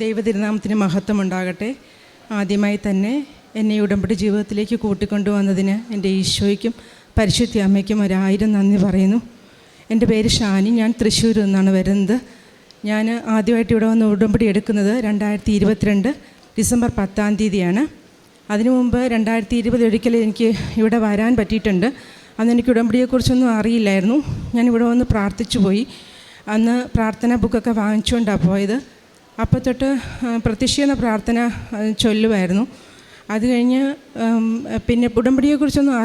ദൈവതിരുനാമത്തിന് മഹത്വമുണ്ടാകട്ടെ. ആദ്യമായി തന്നെ എന്നെ ഉടമ്പടി ജീവിതത്തിലേക്ക് കൂട്ടിക്കൊണ്ടുവന്നതിന് എൻ്റെ ഈശോയ്ക്കും പരിശുദ്ധ അമ്മയ്ക്കും 1000 നന്ദി പറയുന്നു. എൻ്റെ പേര് ഷാനി. ഞാൻ തൃശ്ശൂരിൽ നിന്നാണ് വരുന്നത്. ഞാൻ ആദ്യമായിട്ട് ഇവിടെ വന്ന് ഉടമ്പടി എടുക്കുന്നത് 2022 ഡിസംബർ 10 അതിനു മുമ്പ് 2020 ഒരിക്കൽ എനിക്ക് ഇവിടെ വരാൻ പറ്റിയിട്ടുണ്ട്. അന്ന് എനിക്ക് ഉടമ്പടിയെക്കുറിച്ചൊന്നും അറിയില്ലായിരുന്നു. ഞാനിവിടെ വന്ന് പ്രാർത്ഥിച്ചു പോയി. അന്ന് പ്രാർത്ഥന ബുക്കൊക്കെ വാങ്ങിച്ചുകൊണ്ടാണ് പോയത്. അപ്പോൾ തൊട്ട് പ്രത്യക്ഷീകരണ പ്രാർത്ഥന ചൊല്ലുമായിരുന്നു. അത് കഴിഞ്ഞ് പിന്നെ ഉടമ്പടിയെക്കുറിച്ചൊന്നും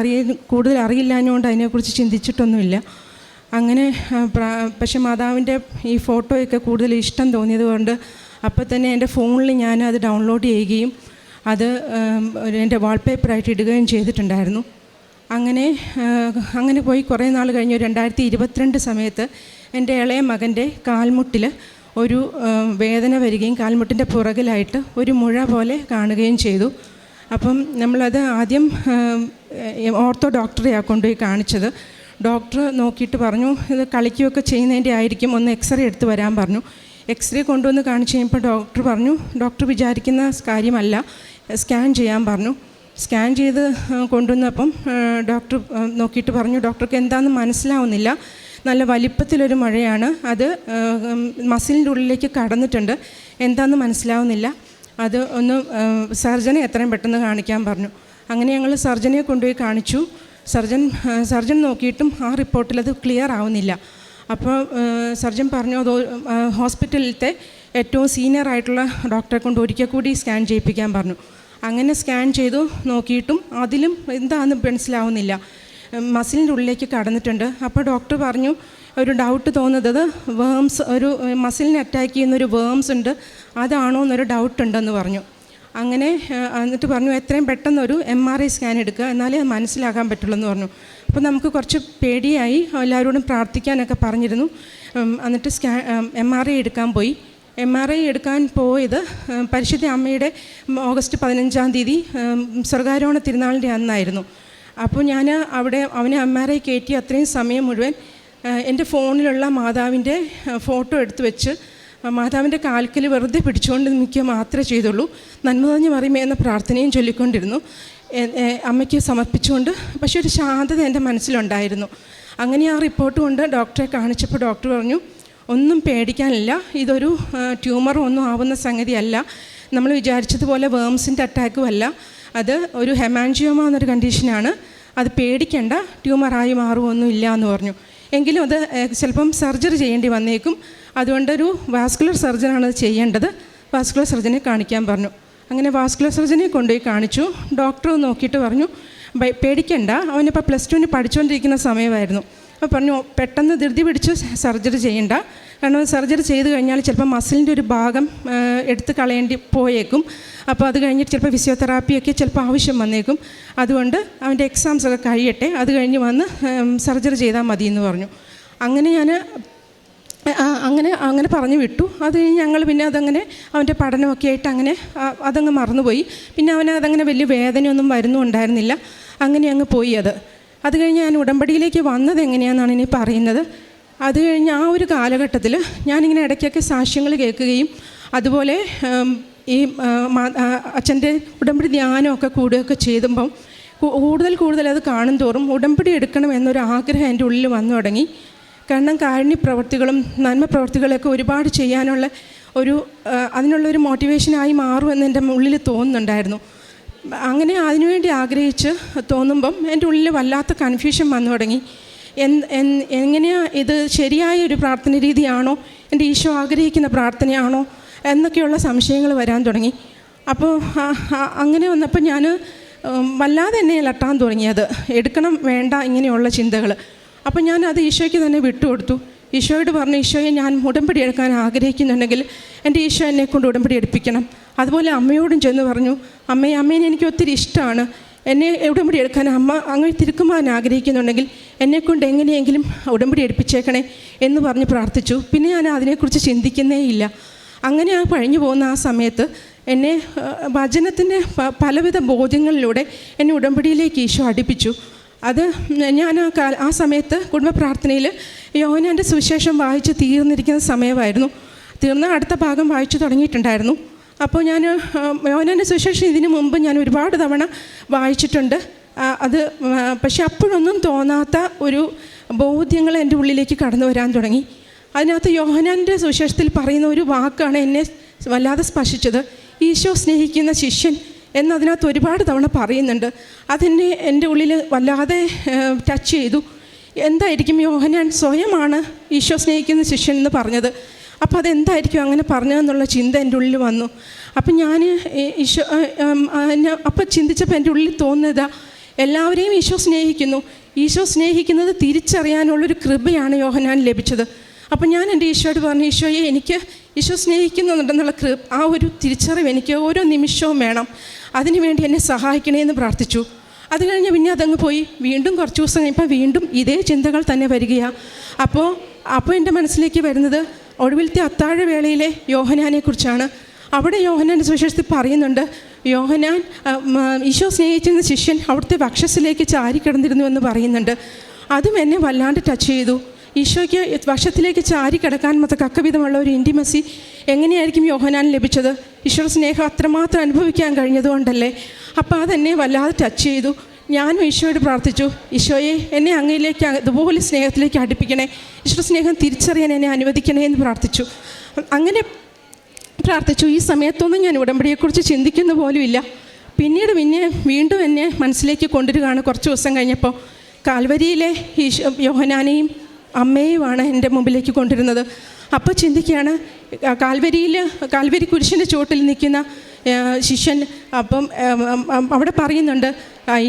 കൂടുതൽ അറിയില്ലാഞ്ഞുകൊണ്ട് അതിനെക്കുറിച്ച് ചിന്തിച്ചിട്ടൊന്നുമില്ല. അങ്ങനെ പക്ഷെ മാതാവിൻ്റെ ഈ ഫോട്ടോയൊക്കെ കൂടുതൽ ഇഷ്ടം തോന്നിയത് കൊണ്ട് അപ്പോൾ തന്നെ എൻ്റെ ഫോണിൽ ഞാൻ അത് ഡൗൺലോഡ് ചെയ്യുകയും അത് എൻ്റെ വാൾപേപ്പറായിട്ട് ഇടുകയും ചെയ്തിട്ടുണ്ടായിരുന്നു. അങ്ങനെ പോയി കുറേ നാൾ കഴിഞ്ഞ് 2022 സമയത്ത് എൻ്റെ ഇളയ മകൻ്റെ കാൽമുട്ടിൽ ഒരു വേദന വരികയും കാൽമുട്ടിൻ്റെ പുറകിലായിട്ട് ഒരു മുഴ പോലെ കാണുകയും ചെയ്തു. അപ്പം നമ്മളത് ആദ്യം ഓർത്തോ ഡോക്ടറെയാണ് കൊണ്ടുപോയി കാണിച്ചത്. ഡോക്ടർ നോക്കിയിട്ട് പറഞ്ഞു, ഇത് കളിക്കുകയൊക്കെ ചെയ്യുന്നതിൻ്റെ ആയിരിക്കും, ഒന്ന് എക്സ്റേ എടുത്ത് വരാൻ പറഞ്ഞു. എക്സ്റേ കൊണ്ടുവന്ന് കാണിച്ച് കഴിയുമ്പോൾ ഡോക്ടർ പറഞ്ഞു, ഡോക്ടർ വിചാരിക്കുന്ന കാര്യമല്ല, സ്കാൻ ചെയ്യാൻ പറഞ്ഞു. സ്കാൻ ചെയ്ത് കൊണ്ടുവന്നപ്പം ഡോക്ടർ നോക്കിയിട്ട് പറഞ്ഞു, ഡോക്ടർക്ക് എന്താണെന്ന് മനസ്സിലാവുന്നില്ല, നല്ല വലിപ്പത്തിലൊരു മഴയാണ്, അത് മസിലിൻ്റെ ഉള്ളിലേക്ക് കടന്നിട്ടുണ്ട്, എന്താണെന്ന് മനസ്സിലാവുന്നില്ല, അത് ഒന്ന് സർജനെ എത്രയും പെട്ടെന്ന് കാണിക്കാൻ പറഞ്ഞു. അങ്ങനെ ഞങ്ങൾ സർജനെ കൊണ്ടുപോയി കാണിച്ചു. സർജൻ നോക്കിയിട്ടും ആ റിപ്പോർട്ടിൽ അത് ക്ലിയർ ആവുന്നില്ല. അപ്പോൾ സർജൻ പറഞ്ഞു, അത് ഹോസ്പിറ്റലിലത്തെ ഏറ്റവും സീനിയർ ആയിട്ടുള്ള ഡോക്ടറെ കൊണ്ട് ഒരിക്കൽ കൂടി സ്കാൻ ചെയ്യിപ്പിക്കാൻ പറഞ്ഞു. അങ്ങനെ സ്കാൻ ചെയ്തു നോക്കിയിട്ടും അതിലും എന്താണെന്ന് മനസ്സിലാവുന്നില്ല, മസിലിൻ്റെ ഉള്ളിലേക്ക് കടന്നിട്ടുണ്ട്. അപ്പോൾ ഡോക്ടർ പറഞ്ഞു, ഒരു ഡൗട്ട് തോന്നുന്നത് വേംസ്, ഒരു മസിലിനെ അറ്റാക്ക് ചെയ്യുന്നൊരു വേംസ് ഉണ്ട്, അതാണോ എന്നൊരു ഡൗട്ടുണ്ടെന്ന് പറഞ്ഞു. അങ്ങനെ എന്നിട്ട് പറഞ്ഞു, എത്രയും പെട്ടെന്നൊരു MRI സ്കാൻ എടുക്കുക, എന്നാലേ അത് മനസ്സിലാക്കാൻ പറ്റുള്ളൂ എന്ന് പറഞ്ഞു. അപ്പോൾ നമുക്ക് കുറച്ച് പേടിയായി, എല്ലാവരോടും പ്രാർത്ഥിക്കാനൊക്കെ പറഞ്ഞിരുന്നു. എന്നിട്ട് MRI എടുക്കാൻ പോയി. MRI എടുക്കാൻ പോയത് പരിശുദ്ധ അമ്മയുടെ ഓഗസ്റ്റ് 15 സ്വർഗാരോഹണ തിരുനാളിൻ്റെ അന്നായിരുന്നു. അപ്പോൾ ഞാൻ അവിടെ അവനെ MRI കയറ്റി അത്രയും സമയം മുഴുവൻ എൻ്റെ ഫോണിലുള്ള മാതാവിൻ്റെ ഫോട്ടോ എടുത്ത് വെച്ച് മാതാവിൻ്റെ കാൽക്കൽ വെറുതെ പിടിച്ചുകൊണ്ട് നിൽക്കുക മാത്രമേ ചെയ്തുള്ളൂ. നന്മ നിറഞ്ഞ മറിയമേ എന്ന പ്രാർത്ഥനയും ചൊല്ലിക്കൊണ്ടിരുന്നു, അമ്മയ്ക്ക് സമർപ്പിച്ചുകൊണ്ട്. പക്ഷേ ഒരു ശാന്തത എൻ്റെ മനസ്സിലുണ്ടായിരുന്നു. അങ്ങനെ ആ റിപ്പോർട്ട് കൊണ്ട് ഡോക്ടറെ കാണിച്ചപ്പോൾ ഡോക്ടർ പറഞ്ഞു, ഒന്നും പേടിക്കാനില്ല, ഇതൊരു ട്യൂമറും ഒന്നും ആവുന്ന സംഗതിയല്ല, നമ്മൾ വിചാരിച്ചതുപോലെ വേംസിൻ്റെ അറ്റാക്കും അല്ല, അത് ഒരു ഹെമാൻജിയോമ എന്നൊരു കണ്ടീഷനാണ്, അത് പേടിക്കേണ്ട, ട്യൂമറായി മാറുമൊന്നും ഇല്ല എന്ന് പറഞ്ഞു. എങ്കിലും അത് ചിലപ്പം സർജറി ചെയ്യേണ്ടി വന്നേക്കും, അതുകൊണ്ടൊരു വാസ്കുലർ സർജനാണ് അത് ചെയ്യേണ്ടത്, വാസ്കുലർ സർജനെ കാണിക്കാൻ പറഞ്ഞു. അങ്ങനെ വാസ്കുലർ സർജനെ കൊണ്ടുപോയി കാണിച്ചു. ഡോക്ടർ നോക്കിയിട്ട് പറഞ്ഞു, പേടിക്കേണ്ട, അവനിപ്പോൾ +2 പഠിച്ചുകൊണ്ടിരിക്കുന്ന സമയമായിരുന്നു. അപ്പോൾ പറഞ്ഞു, പെട്ടെന്ന് ധൃതി പിടിച്ച് സർജറി ചെയ്യണ്ട, കാരണം സർജറി ചെയ്ത് കഴിഞ്ഞാൽ ചിലപ്പോൾ മസിലിൻ്റെ ഒരു ഭാഗം എടുത്ത് കളയേണ്ടി പോയേക്കും, അപ്പോൾ അത് കഴിഞ്ഞിട്ട് ചിലപ്പോൾ ഫിസിയോതെറാപ്പിയൊക്കെ ചിലപ്പോൾ ആവശ്യം വന്നേക്കും, അതുകൊണ്ട് അവൻ്റെ എക്സാംസൊക്കെ കഴിയട്ടെ, അത് കഴിഞ്ഞ് വന്ന് സർജറി ചെയ്താൽ മതി എന്ന് പറഞ്ഞു. അങ്ങനെ അങ്ങനെ പറഞ്ഞു വിട്ടു. അത് കഴിഞ്ഞ് ഞങ്ങൾ പിന്നെ അതങ്ങനെ അവൻ്റെ പഠനമൊക്കെ ആയിട്ട് അങ്ങനെ അതങ്ങ് മറന്നുപോയി. പിന്നെ അവനതങ്ങനെ വലിയ വേദനയൊന്നും വരുന്നുണ്ടായിരുന്നില്ല. അങ്ങനെ അങ്ങ് പോയി. അത് കഴിഞ്ഞ് ഞാൻ ഉടമ്പടിയിലേക്ക് വന്നത് എങ്ങനെയാണെന്നാണ് ഇനി പറയുന്നത്. അത് കഴിഞ്ഞ് ആ ഒരു കാലഘട്ടത്തിൽ ഞാനിങ്ങനെ ഇടയ്ക്കൊക്കെ സാക്ഷ്യങ്ങൾ കേൾക്കുകയും അതുപോലെ ഈ അച്ഛൻ്റെ ഉടമ്പടി ധ്യാനമൊക്കെ കൂടുകയൊക്കെ ചെയ്തുമ്പം കൂടുതൽ അത് കാണും തോറും ഉടമ്പടി എടുക്കണം എന്നൊരു ആഗ്രഹം എൻ്റെ ഉള്ളിൽ വന്നു തുടങ്ങി. കാരണം കാരുണ്യ പ്രവർത്തികളും നന്മ പ്രവർത്തികളൊക്കെ ഒരുപാട് ചെയ്യാനുള്ള അതിനുള്ളൊരു മോട്ടിവേഷനായി മാറുമെന്ന് എൻ്റെ ഉള്ളിൽ തോന്നുന്നുണ്ടായിരുന്നു. അങ്ങനെ അതിനുവേണ്ടി ആഗ്രഹിച്ച് തോന്നുമ്പം എൻ്റെ ഉള്ളിൽ വല്ലാത്ത കൺഫ്യൂഷൻ വന്നു തുടങ്ങി. എങ്ങനെയാണ് ഇത് ശരിയായ ഒരു പ്രാർത്ഥന രീതിയാണോ, എൻ്റെ ഈശോ ആഗ്രഹിക്കുന്ന പ്രാർത്ഥനയാണോ എന്നൊക്കെയുള്ള സംശയങ്ങൾ വരാൻ തുടങ്ങി. അപ്പോൾ അങ്ങനെ വന്നപ്പോൾ ഞാൻ വല്ലാതെ എന്നെ അലട്ടാൻ തുടങ്ങിയത്, എടുക്കണം വേണ്ട ഇങ്ങനെയുള്ള ചിന്തകൾ. അപ്പോൾ ഞാൻ അത് ഈശോയ്ക്ക് തന്നെ വിട്ടുകൊടുത്തു. ഈശോയോട് പറഞ്ഞു, ഈശോയെ, ഞാൻ ഉടമ്പടി എടുക്കാൻ ആഗ്രഹിക്കുന്നുണ്ടെങ്കിൽ എൻ്റെ ഈശോ എന്നെക്കൊണ്ട് ഉടമ്പടി എടുപ്പിക്കണം. അതുപോലെ അമ്മയോടും ചെന്ന് പറഞ്ഞു, അമ്മേനെ എനിക്ക് ഒത്തിരി ഇഷ്ടമാണ്, എന്നെ ഉടമ്പടി എടുക്കാൻ അമ്മ അങ്ങനെ തിരുക്കുമാൻ ആഗ്രഹിക്കുന്നുണ്ടെങ്കിൽ എന്നെക്കൊണ്ട് എങ്ങനെയെങ്കിലും ഉടമ്പടി എടുപ്പിച്ചേക്കണേ എന്ന് പറഞ്ഞ് പ്രാർത്ഥിച്ചു. പിന്നെ ഞാൻ അതിനെക്കുറിച്ച് ചിന്തിക്കുന്നേ ഇല്ല. അങ്ങനെ കഴിഞ്ഞു പോകുന്ന ആ സമയത്ത് എന്നെ വചനത്തിൻ്റെ പലവിധ ബോധ്യങ്ങളിലൂടെ എന്നെ ഉടമ്പടിയിലേക്ക് ഈശോ അടുപ്പിച്ചു. അത് ഞാൻ ആ സമയത്ത് കുടുംബ പ്രാർത്ഥനയിൽ യോഹന്നാൻ്റെ സുവിശേഷം വായിച്ച് തീർന്നിരിക്കുന്ന സമയമായിരുന്നു. തീർന്ന അടുത്ത ഭാഗം വായിച്ചു തുടങ്ങിയിട്ടുണ്ടായിരുന്നു. അപ്പോൾ ഞാൻ യോഹന്നാൻ്റെ സുവിശേഷം ഇതിനു മുമ്പ് ഞാൻ ഒരുപാട് തവണ വായിച്ചിട്ടുണ്ട്. അത് പക്ഷെ അപ്പോഴൊന്നും തോന്നാത്ത ഒരു ബോധ്യങ്ങൾ എൻ്റെ ഉള്ളിലേക്ക് കടന്നു വരാൻ തുടങ്ങി. അതിനകത്ത് യോഹന്നാൻ്റെ സുവിശേഷത്തിൽ പറയുന്ന ഒരു വാക്കാണ് എന്നെ വല്ലാതെ സ്പർശിച്ചത്. ഈശോ സ്നേഹിക്കുന്ന ശിഷ്യൻ എന്നതിനകത്ത് ഒരുപാട് തവണ പറയുന്നുണ്ട്. അതെന്നെ എൻ്റെ ഉള്ളിൽ വല്ലാതെ ടച്ച് ചെയ്തു. എന്തായിരിക്കും യോഹന്നാൻ സ്വയമാണ് ഈശോ സ്നേഹിക്കുന്ന ശിഷ്യൻ എന്ന് പറഞ്ഞത്? അപ്പോൾ അതെന്തായിരിക്കും അങ്ങനെ പറഞ്ഞതെന്നുള്ള ചിന്ത എൻ്റെ ഉള്ളിൽ വന്നു. അപ്പം ഞാൻ ഈശോ അപ്പം ചിന്തിച്ചപ്പോൾ എൻ്റെ ഉള്ളിൽ തോന്നുന്നതാ, എല്ലാവരെയും ഈശോ സ്നേഹിക്കുന്നു. ഈശോ സ്നേഹിക്കുന്നത് തിരിച്ചറിയാനുള്ളൊരു കൃപയാണ് യോഹന്നാൻ ലഭിച്ചത്. അപ്പം ഞാൻ എൻ്റെ ഈശോയോട് പറഞ്ഞു, ഈശോയെ എനിക്ക് ഈശോ സ്നേഹിക്കുന്നുണ്ടെന്നുള്ള ആ ഒരു തിരിച്ചറിവ് എനിക്ക് ഓരോ നിമിഷവും വേണം. അതിനുവേണ്ടി എന്നെ സഹായിക്കണേ എന്ന് പ്രാർത്ഥിച്ചു. അത് കഴിഞ്ഞ് പിന്നെ അതങ്ങ് പോയി. വീണ്ടും കുറച്ച് ദിവസം കഴിയുമ്പോൾ വീണ്ടും ഇതേ ചിന്തകൾ തന്നെ വരികയാണ്. അപ്പോൾ എൻ്റെ മനസ്സിലേക്ക് വരുന്നത് ഒടുവിലത്തെ അത്താഴവേളയിലെ യോഹന്നാനെക്കുറിച്ചാണ്. അവിടെ യോഹന്നാൻ്റെ സുവിശേഷത്തിൽ പറയുന്നുണ്ട്, യോഹന്നാൻ ഈശോ സ്നേഹിച്ചിരുന്ന ശിഷ്യൻ അവിടുത്തെ വക്ഷസ്സിലേക്ക് ചാരിക്കിടന്നിരുന്നു എന്ന് പറയുന്നുണ്ട്. അതും എന്നെ വല്ലാണ്ട് ടച്ച് ചെയ്തു. ഈശോയ്ക്ക് വശത്തിലേക്ക് ചാരി കിടക്കാൻ തക്കവിധമുള്ള ഒരു ഇൻറ്റിമസി എങ്ങനെയായിരിക്കും യോഹന്നാൻ ലഭിച്ചത്? ഈശോയുടെ സ്നേഹം അത്രമാത്രം അനുഭവിക്കാൻ കഴിഞ്ഞതുകൊണ്ടല്ലേ. അപ്പോൾ അതെന്നെ വല്ലാതെ ടച്ച് ചെയ്തു. ഞാനും ഈശോയോട് പ്രാർത്ഥിച്ചു, ഈശോയെ എന്നെ അങ്ങയിലേക്ക് അതുപോലെ സ്നേഹത്തിലേക്ക് അടുപ്പിക്കണേ, ഈശോയുടെ സ്നേഹം തിരിച്ചറിയാൻ എന്നെ അനുവദിക്കണേ എന്ന് പ്രാർത്ഥിച്ചു. അങ്ങനെ പ്രാർത്ഥിച്ചു. ഈ സമയത്തൊന്നും ഞാൻ ഉടമ്പടിയെക്കുറിച്ച് ചിന്തിക്കുന്ന പോലുമില്ല. പിന്നീട് വീണ്ടും എന്നെ മനസ്സിലേക്ക് കൊണ്ടുവരികയാണ്. കുറച്ച് ദിവസം കഴിഞ്ഞപ്പോൾ കാൽവരിയിലെ യോഹന്നാനെയും അമ്മയുമാണ് എൻ്റെ മുമ്പിലേക്ക് കൊണ്ടുവരുന്നത്. അപ്പോൾ ചിന്തിക്കുകയാണ്, കാൽവരി കുരിശിൻ്റെ ചുവട്ടിൽ നിൽക്കുന്ന ശിഷ്യൻ. അപ്പം അവിടെ പറയുന്നുണ്ട്,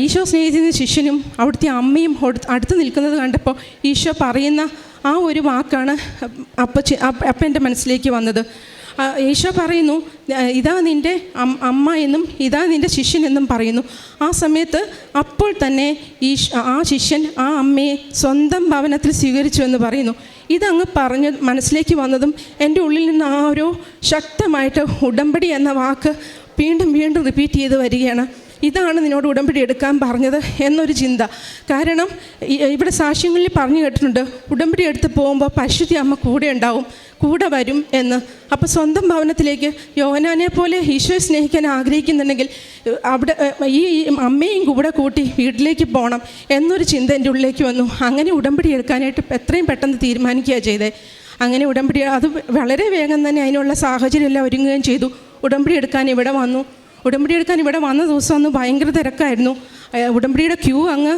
ഈശോ സ്നേഹിക്കുന്ന ശിഷ്യനും അവിടുത്തെ അമ്മയും അടുത്ത് നിൽക്കുന്നത് കണ്ടപ്പോൾ ഈശോ പറയുന്ന ആ ഒരു വാക്കാണ് അപ്പം എൻ്റെ മനസ്സിലേക്ക് വന്നത്. ഈശോ പറയുന്നു, ഇതാ നിൻ്റെ അമ്മ എന്നും ഇതാ നിൻ്റെ ശിഷ്യൻ എന്നും പറയുന്നു. ആ സമയത്ത് അപ്പോൾ തന്നെ ആ ശിഷ്യൻ ആ അമ്മയെ സ്വന്തം ഭവനത്തിൽ സ്വീകരിച്ചു എന്ന് പറയുന്നു. ഇതങ്ങ് പറഞ്ഞ് മനസ്സിലേക്ക് വന്നതും എൻ്റെ ഉള്ളിൽ നിന്ന് ആ ഒരു ശക്തമായിട്ട് ഉടമ്പടി എന്ന വാക്ക് വീണ്ടും വീണ്ടും റിപ്പീറ്റ് ചെയ്ത് വരികയാണ്. ഇതാണ് നിന്നോട് ഉടമ്പടി എടുക്കാൻ പറഞ്ഞത് എന്നൊരു ചിന്ത. കാരണം ഇവിടെ സാക്ഷ്യങ്ങളിൽ പറഞ്ഞു കേട്ടിട്ടുണ്ട്, ഉടമ്പടി എടുത്ത് പോകുമ്പോൾ പരിശുദ്ധ അമ്മ കൂടെ ഉണ്ടാവും, കൂടെ വരും എന്ന്. അപ്പോൾ സ്വന്തം ഭവനത്തിലേക്ക് യോഹന്നാനെ പോലെ ഈശോയെ സ്നേഹിക്കാൻ ആഗ്രഹിക്കുന്നുണ്ടെങ്കിൽ അവിടെ ഈ അമ്മയും കൂടെ കൂട്ടി വീട്ടിലേക്ക് പോകണം എന്നൊരു ചിന്ത എൻ്റെ ഉള്ളിലേക്ക് വന്നു. അങ്ങനെ ഉടമ്പടി എടുക്കാനായിട്ട് എത്രയും പെട്ടെന്ന് തീരുമാനിക്കുക ചെയ്തേ. അങ്ങനെ ഉടമ്പടി അത് വളരെ വേഗം തന്നെ അതിനുള്ള സാഹചര്യമെല്ലാം ഒരുങ്ങുകയും ചെയ്തു. ഉടമ്പടി എടുക്കാൻ ഇവിടെ വന്നു. ഉടമ്പടി എടുക്കാൻ ഇവിടെ വന്ന ദിവസം അന്ന് ഭയങ്കര തിരക്കായിരുന്നു. ഉടമ്പടിയുടെ ക്യൂ അങ്ങ്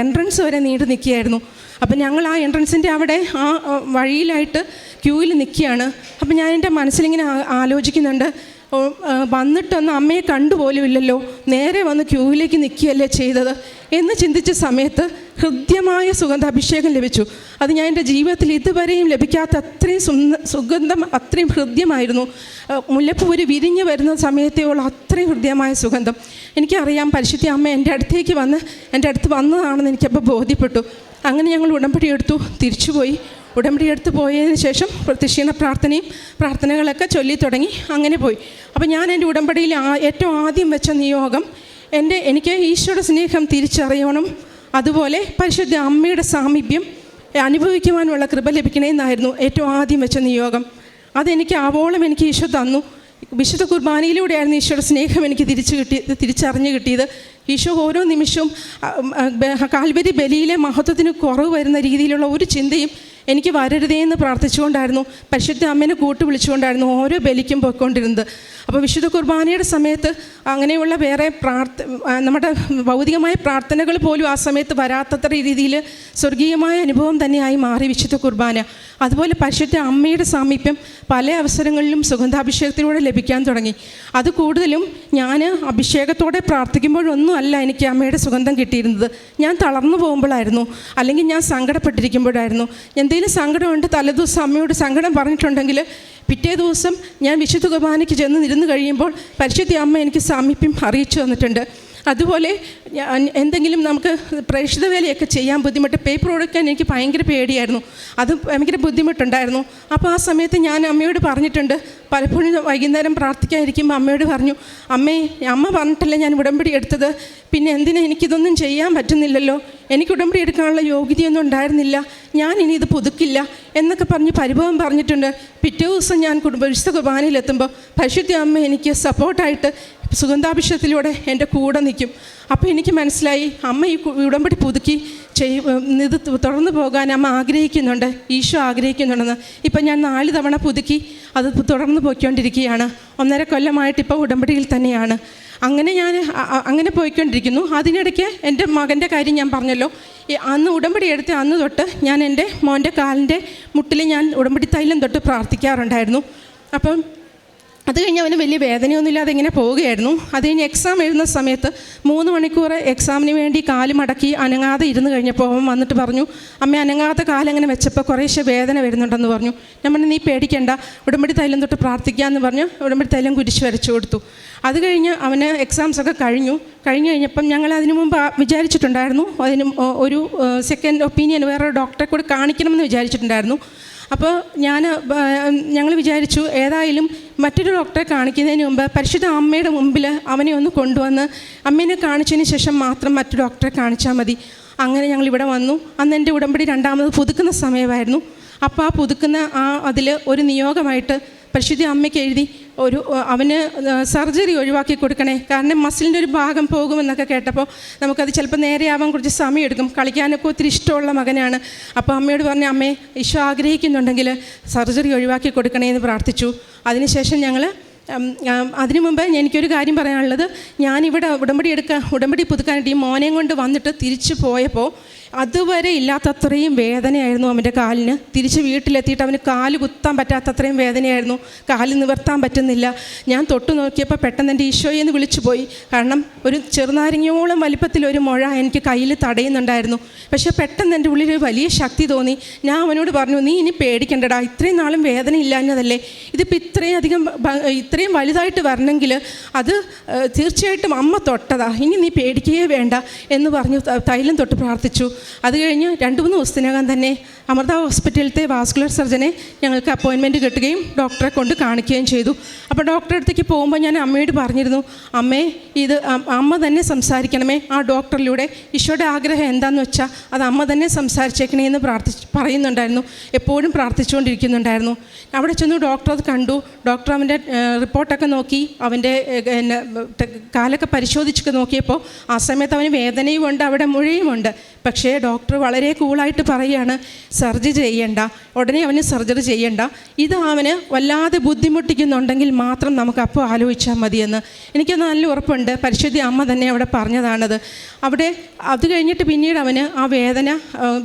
എൻട്രൻസ് വരെ നീണ്ടു നിൽക്കുകയായിരുന്നു. അപ്പം ഞങ്ങൾ ആ എൻട്രൻസിൻ്റെ അവിടെ ആ വഴിയിലായിട്ട് ക്യൂവിൽ നിൽക്കുകയാണ്. അപ്പം ഞാൻ എൻ്റെ മനസ്സിലിങ്ങനെ ആലോചിക്കുന്നുണ്ട്, വന്നിട്ടൊന്നും അമ്മയെ കണ്ടുപോലും ഇല്ലല്ലോ, നേരെ വന്ന് ക്യൂവിലേക്ക് നിൽക്കുകയല്ലേ ചെയ്തത് എന്ന് ചിന്തിച്ച സമയത്ത് ഹൃദ്യമായ സുഗന്ധാഭിഷേകം ലഭിച്ചു. അത് ഞാൻ എൻ്റെ ജീവിതത്തിൽ ഇതുവരെയും ലഭിക്കാത്ത അത്രയും സുഗന്ധം, അത്രയും ഹൃദ്യമായിരുന്നു. മുല്ലപ്പൂര് വിരിഞ്ഞ് വരുന്ന സമയത്തെയുള്ള അത്രയും ഹൃദ്യമായ സുഗന്ധം. എനിക്കറിയാം പരിശുദ്ധ അമ്മ എൻ്റെ അടുത്ത് വന്നതാണെന്ന് എനിക്കപ്പോൾ ബോധ്യപ്പെട്ടു. അങ്ങനെ ഞങ്ങൾ ഉടമ്പടി എടുത്തു, തിരിച്ചുപോയി. ഉടമ്പടി എടുത്ത് പോയതിന് ശേഷം പ്രദക്ഷിണ പ്രാർത്ഥനകളൊക്കെ ചൊല്ലി തുടങ്ങി. അങ്ങനെ പോയി. അപ്പോൾ ഞാൻ എൻ്റെ ഉടമ്പടിയിൽ ഏറ്റവും ആദ്യം വെച്ച നിയോഗം എനിക്ക് ഈശോയുടെ സ്നേഹം തിരിച്ചറിയണം, അതുപോലെ പരിശുദ്ധ അമ്മയുടെ സാമീപ്യം അനുഭവിക്കുവാനുള്ള കൃപ ലഭിക്കണമെന്നായിരുന്നു ഏറ്റവും ആദ്യം വെച്ച നിയോഗം. അതെനിക്ക് ആവോളം എനിക്ക് ഈശോ തന്നു. വിശുദ്ധ കുർബാനയിലൂടെയായിരുന്നു ഈശോയുടെ സ്നേഹം എനിക്ക് തിരിച്ചറിഞ്ഞ് കിട്ടിയത്. ഈശോ ഓരോ നിമിഷവും കാൽവരി ബലിയിലെ മഹത്വത്തിന് കുറവ് വരുന്ന രീതിയിലുള്ള ഒരു ചിന്തയും എനിക്ക് വരരുതേ എന്ന് പ്രാർത്ഥിച്ചുകൊണ്ടായിരുന്നു, പരിശുദ്ധ അമ്മേനെ കൂട്ട് വിളിച്ചുകൊണ്ടായിരുന്നു ഓരോ ബലിക്കും പോയിക്കൊണ്ടിരുന്നത്. അപ്പോൾ വിശുദ്ധ കുർബാനയുടെ സമയത്ത് അങ്ങനെയുള്ള വേറെ നമ്മുടെ ഭൗതികമായ പ്രാർത്ഥനകൾ പോലും ആ സമയത്ത് വരാത്തത്ര രീതിയിൽ സ്വർഗീയമായ അനുഭവം തന്നെയായി മാറി വിശുദ്ധ കുർബാന. അതുപോലെ പരിശുദ്ധ അമ്മയുടെ സാമീപ്യം പല അവസരങ്ങളിലും സുഗന്ധാഭിഷേകത്തിലൂടെ ലഭിക്കാൻ തുടങ്ങി. അത് കൂടുതലും ഞാൻ അഭിഷേകത്തോടെ പ്രാർത്ഥിക്കുമ്പോഴൊന്നും അല്ല എനിക്ക് അമ്മയുടെ സുഗന്ധം കിട്ടിയിരുന്നത്. ഞാൻ തളർന്നു പോകുമ്പോഴായിരുന്നു, അല്ലെങ്കിൽ ഞാൻ സങ്കടപ്പെട്ടിരിക്കുമ്പോഴായിരുന്നു. എന്തെങ്കിലും സങ്കടമുണ്ട്, തലേദിവസം അമ്മയോട് സങ്കടം പറഞ്ഞിട്ടുണ്ടെങ്കിൽ പിറ്റേ ദിവസം ഞാൻ വിശുദ്ധ കുർബാനയ്ക്ക് ഇരുന്ന് കഴിയുമ്പോൾ പരിശുദ്ധ അമ്മ എനിക്ക് സാമീപ്യം അറിയിച്ചു തന്നിട്ടുണ്ട്. അതുപോലെ എന്തെങ്കിലും നമുക്ക് പ്രേക്ഷിത വേലയൊക്കെ ചെയ്യാൻ ബുദ്ധിമുട്ട്, പേപ്പർ കൊടുക്കാൻ എനിക്ക് ഭയങ്കര പേടിയായിരുന്നു, അത് ഭയങ്കര ബുദ്ധിമുട്ടുണ്ടായിരുന്നു. അപ്പോൾ ആ സമയത്ത് ഞാൻ അമ്മയോട് പറഞ്ഞിട്ടുണ്ട്. പലപ്പോഴും വൈകുന്നേരം പ്രാർത്ഥിക്കാതിരിക്കുമ്പോൾ അമ്മയോട് പറഞ്ഞു, അമ്മ പറഞ്ഞിട്ടല്ലേ ഞാൻ ഉടമ്പടി എടുത്തത്, പിന്നെ എന്തിനാ എനിക്കിതൊന്നും ചെയ്യാൻ പറ്റുന്നില്ലല്ലോ, എനിക്ക് ഉടമ്പടി എടുക്കാനുള്ള യോഗ്യതയൊന്നും ഉണ്ടായിരുന്നില്ല, ഞാൻ ഇനി ഇത് പുതുക്കില്ല എന്നൊക്കെ പറഞ്ഞ് പരിഭവം പറഞ്ഞിട്ടുണ്ട്. പിറ്റേ ദിവസം ഞാൻ വിശുദ്ധ കുർബാനയിലെത്തുമ്പോൾ പരിശുദ്ധ അമ്മ എനിക്ക് സപ്പോർട്ടായിട്ട് സുഗന്ധാഭിഷേകത്തിലൂടെ എൻ്റെ കൂടെ നിൽക്കും. അപ്പോൾ എനിക്ക് മനസ്സിലായി അമ്മ ഈ ഉടമ്പടി പുതുക്കി ഇത് തുടർന്ന് പോകാൻ അമ്മ ആഗ്രഹിക്കുന്നുണ്ട്, ഈശോ ആഗ്രഹിക്കുന്നുണ്ടെന്ന്. ഇപ്പം ഞാൻ 4 തവണ പുതുക്കി അത് തുടർന്ന് പോയിക്കൊണ്ടിരിക്കുകയാണ്. 1.5 കൊല്ലമായിട്ട് ഇപ്പോൾ ഉടമ്പടിയിൽ തന്നെയാണ്. അങ്ങനെ പോയിക്കൊണ്ടിരിക്കുന്നു. അതിനിടയ്ക്ക് എൻ്റെ മകൻ്റെ കാര്യം ഞാൻ പറഞ്ഞല്ലോ. അന്ന് ഉടമ്പടി എടുത്ത് അന്ന് തൊട്ട് ഞാൻ എൻ്റെ മോൻ്റെ കാലിൻ്റെ മുട്ടിൽ ഞാൻ ഉടമ്പടി തൈലം തൊട്ട് പ്രാർത്ഥിക്കാറുണ്ടായിരുന്നു. അപ്പം അത് കഴിഞ്ഞ് അവന് വലിയ വേദനയൊന്നുമില്ലാതെ ഇങ്ങനെ പോവുകയായിരുന്നു. അത് കഴിഞ്ഞ് എക്സാം എഴുതുന്ന സമയത്ത് 3 മണിക്കൂർ എക്സാമിന് വേണ്ടി കാല് മടക്കി അനങ്ങാതെ ഇരുന്ന് കഴിഞ്ഞപ്പോൾ അവൻ വന്നിട്ട് പറഞ്ഞു, അമ്മ അനങ്ങാത്ത കാലങ്ങനെ വെച്ചപ്പോൾ കുറേശ്ശെ വേദന വരുന്നുണ്ടെന്ന് പറഞ്ഞു. ഞാൻ പറഞ്ഞു, നീ പേടിക്കണ്ട, ഉടമ്പടി തൈലം തൊട്ട് പ്രാർത്ഥിക്കാമെന്ന് പറഞ്ഞ് ഉടമ്പടി തൈലം കുരിശ് വരച്ചു കൊടുത്തു. അത് കഴിഞ്ഞ് അവന് എക്സാംസൊക്കെ കഴിഞ്ഞു കഴിഞ്ഞപ്പം ഞങ്ങൾ അതിനു മുമ്പ് വിചാരിച്ചിട്ടുണ്ടായിരുന്നു അതിന് ഒരു സെക്കൻഡ് ഒപ്പീനിയൻ വേറൊരു ഡോക്ടറെ കൂടെ കാണിക്കണമെന്ന് വിചാരിച്ചിട്ടുണ്ടായിരുന്നു. അപ്പോൾ ഞങ്ങൾ വിചാരിച്ചു ഏതായാലും മറ്റൊരു ഡോക്ടറെ കാണിക്കുന്നതിന് മുമ്പ് പരിശുദ്ധ അമ്മയുടെ മുമ്പിൽ അവനെ ഒന്ന് കൊണ്ടുവന്ന് അമ്മേനെ കാണിച്ചതിന് ശേഷം മാത്രം മറ്റു ഡോക്ടറെ കാണിച്ചാൽ മതി. അങ്ങനെ ഞങ്ങളിവിടെ വന്നു. അന്ന് എൻ്റെ ഉടമ്പടി 2ാമത് പുതുക്കുന്ന സമയമായിരുന്നു. അപ്പോൾ ആ പുതുക്കുന്ന അതിൽ ഒരു നിയോഗമായിട്ട് പരിശുദ്ധ അമ്മയ്ക്ക് എഴുതി അവന് സർജറി ഒഴിവാക്കി കൊടുക്കണേ, കാരണം മസിലിൻ്റെ ഒരു ഭാഗം പോകുമെന്നൊക്കെ കേട്ടപ്പോൾ നമുക്കത് ചിലപ്പോൾ നേരെയാവാൻ കുറച്ച് സമയമെടുക്കും. കളിക്കാനൊക്കെ ഒത്തിരി ഇഷ്ടമുള്ള മകനാണ്. അപ്പോൾ അമ്മയോട് പറഞ്ഞ, അമ്മേ ഈശോ ആഗ്രഹിക്കുന്നുണ്ടെങ്കിൽ സർജറി ഒഴിവാക്കി കൊടുക്കണേ എന്ന് പ്രാർത്ഥിച്ചു. അതിനുശേഷം ഞങ്ങൾ അതിനു മുമ്പ് എനിക്കൊരു കാര്യം പറയാനുള്ളത്, ഞാനിവിടെ ഉടമ്പടി പുതുക്കാനായിട്ട് ഈ മോനെയും കൊണ്ട് വന്നിട്ട് തിരിച്ചു പോയപ്പോൾ അതുവരെ ഇല്ലാത്തത്രയും വേദനയായിരുന്നു അവൻ്റെ കാലിന്. തിരിച്ച് വീട്ടിലെത്തിയിട്ട് അവന് കാല് കുത്താൻ പറ്റാത്തത്രയും വേദനയായിരുന്നു, കാല് നിവർത്താൻ പറ്റുന്നില്ല. ഞാൻ തൊട്ടു നോക്കിയപ്പോൾ പെട്ടെന്ന് എൻ്റെ ഈശോയെന്ന് വിളിച്ചു പോയി. കാരണം ഒരു ചെറുനാരങ്ങയോളം വലിപ്പത്തിലൊരു മുഴ എനിക്ക് കയ്യിൽ തടയുന്നുണ്ടായിരുന്നു. പക്ഷേ പെട്ടെന്ന് എൻ്റെ ഉള്ളിൽ ഒരു വലിയ ശക്തി തോന്നി. ഞാൻ അവനോട് പറഞ്ഞു, നീ ഇനി പേടിക്കണ്ടടാ, ഇത്രയും നാളും വേദന ഇല്ലാഞ്ഞതല്ലേ, ഇതിപ്പോൾ ഇത്രയും വലുതായിട്ട് വരണമെങ്കിൽ അത് തീർച്ചയായിട്ടും അമ്മ തൊട്ടതാ, ഇനി നീ പേടിക്കുകയേ വേണ്ട എന്ന് പറഞ്ഞു തൈലം തൊട്ട് പ്രാർത്ഥിച്ചു. അത് കഴിഞ്ഞ് 2-3 ദിവസത്തിനകം തന്നെ അമൃത ഹോസ്പിറ്റലിലത്തെ വാസ്കുലർ സർജനെ ഞങ്ങൾക്ക് അപ്പോയിൻമെൻറ്റ് കിട്ടുകയും ഡോക്ടറെ കൊണ്ട് കാണിക്കുകയും ചെയ്തു. അപ്പോൾ ഡോക്ടറെ അടുത്തേക്ക് പോകുമ്പോൾ ഞാൻ അമ്മയോട് പറഞ്ഞിരുന്നു, അമ്മേ ഇത് അമ്മ തന്നെ സംസാരിക്കണമേ, ആ ഡോക്ടറിലൂടെ ഈശോയുടെ ആഗ്രഹം എന്താണെന്ന് വെച്ചാൽ അത് അമ്മ തന്നെ സംസാരിച്ചേക്കണേ എന്ന് പറയുന്നുണ്ടായിരുന്നു. എപ്പോഴും പ്രാർത്ഥിച്ചുകൊണ്ടിരിക്കുന്നുണ്ടായിരുന്നു. അവിടെ ചെന്നു ഡോക്ടർ അത് കണ്ടു. ഡോക്ടർ അവൻ്റെ റിപ്പോർട്ടൊക്കെ നോക്കി, അവൻ്റെ കാലൊക്കെ പരിശോധിച്ചൊക്കെ നോക്കിയപ്പോൾ ആ സമയത്ത് അവന് വേദനയുമുണ്ട്, അവിടെ മുഴയുമുണ്ട്. പക്ഷേ ഡോക്ടർ വളരെ കൂളായിട്ട് പറയുകയാണ്, സർജറി ചെയ്യണ്ട, ഉടനെ അവന് സർജറി ചെയ്യണ്ട, ഇത് അവന് വല്ലാതെ ബുദ്ധിമുട്ടിക്കുന്നുണ്ടെങ്കിൽ മാത്രം നമുക്ക് അപ്പോൾ ആലോചിച്ചാൽ മതിയെന്ന്. എനിക്ക് നല്ല ഉറപ്പുണ്ട്, പരിശുദ്ധ അമ്മ തന്നെ അവിടെ പറഞ്ഞതാണത്. അത് കഴിഞ്ഞിട്ട് പിന്നീട് അവന് ആ വേദന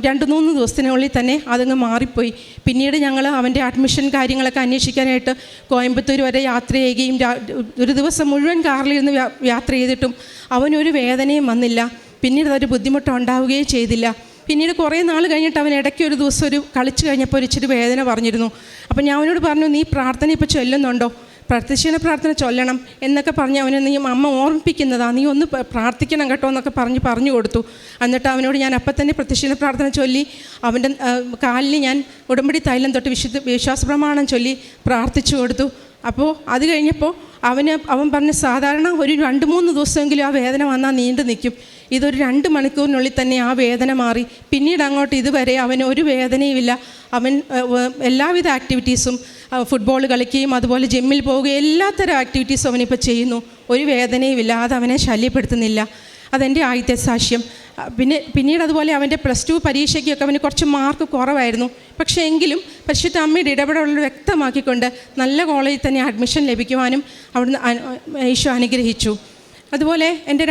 2-3 ദിവസത്തിനുള്ളിൽ തന്നെ അതങ്ങ് മാറിപ്പോയി. പിന്നീട് ഞങ്ങൾ അവൻ്റെ അഡ്മിഷൻ കാര്യങ്ങളൊക്കെ അന്വേഷിക്കാനായിട്ട് കോയമ്പത്തൂർ വരെ യാത്ര ചെയ്യുകയും ഒരു ദിവസം മുഴുവൻ കാറിലിരുന്ന് യാത്ര ചെയ്തിട്ടും അവനൊരു വേദനയും വന്നില്ല. പിന്നീട് അതൊരു ബുദ്ധിമുട്ടുണ്ടാവുകയും ചെയ്തില്ല. പിന്നീട് കുറേ നാൾ കഴിഞ്ഞിട്ട് അവൻ ഇടയ്ക്ക് ഒരു ദിവസം കളിച്ച് കഴിഞ്ഞപ്പോൾ ഇച്ചിരി വേദന പറഞ്ഞിരുന്നു. അപ്പോൾ ഞാൻ അവനോട് പറഞ്ഞു, നീ പ്രാർത്ഥന ഇപ്പോൾ ചൊല്ലുന്നുണ്ടോ, പ്രദക്ഷിണ പ്രാർത്ഥന ചൊല്ലണം എന്നൊക്കെ പറഞ്ഞ് അവനെ നീ അമ്മ ഓർമ്മിപ്പിക്കുന്നതാണ്, നീ ഒന്ന് പ്രാർത്ഥിക്കണം കേട്ടോ എന്നൊക്കെ പറഞ്ഞു കൊടുത്തു. എന്നിട്ട് അവനോട് ഞാൻ അപ്പം തന്നെ പ്രദക്ഷിണ പ്രാർത്ഥന ചൊല്ലി അവൻ്റെ കാലിൽ ഞാൻ ഉടമ്പടി തൈലം തൊട്ട് വിശ്വാസ പ്രമാണം ചൊല്ലി പ്രാർത്ഥിച്ചു കൊടുത്തു. അപ്പോൾ അത് കഴിഞ്ഞപ്പോൾ അവൻ പറഞ്ഞ് സാധാരണ ഒരു 2-3 ദിവസമെങ്കിലും ആ വേദന വന്നാൽ നീണ്ടു നിൽക്കും. ഇതൊരു 2 മണിക്കൂറിനുള്ളിൽ തന്നെ ആ വേദന മാറി. പിന്നീട് അങ്ങോട്ട് ഇതുവരെ അവന് ഒരു വേദനയുമില്ല. അവൻ എല്ലാവിധ ആക്ടിവിറ്റീസും ഫുട്ബോൾ കളിക്കുകയും അതുപോലെ ജിമ്മിൽ പോവുകയും എല്ലാത്തരം ആക്ടിവിറ്റീസും അവനിപ്പോൾ ചെയ്യുന്നു. ഒരു വേദനയുമില്ല, അത് അവനെ ശല്യപ്പെടുത്തുന്നില്ല. അതെൻ്റെ ആദ്യത്തെ സാക്ഷ്യം. പിന്നീട് അതുപോലെ അവൻ്റെ +2 പരീക്ഷയ്ക്കൊക്കെ അവന് കുറച്ച് മാർക്ക് കുറവായിരുന്നു. പക്ഷേ എങ്കിലും പരിശുദ്ധ അമ്മയുടെ ഇടപെടലുകൾ വ്യക്തമാക്കിക്കൊണ്ട് നല്ല കോളേജിൽ തന്നെ അഡ്മിഷൻ ലഭിക്കുവാനും അവിടുന്ന് ഈശോ അനുഗ്രഹിച്ചു. അതുപോലെ എൻ്റെ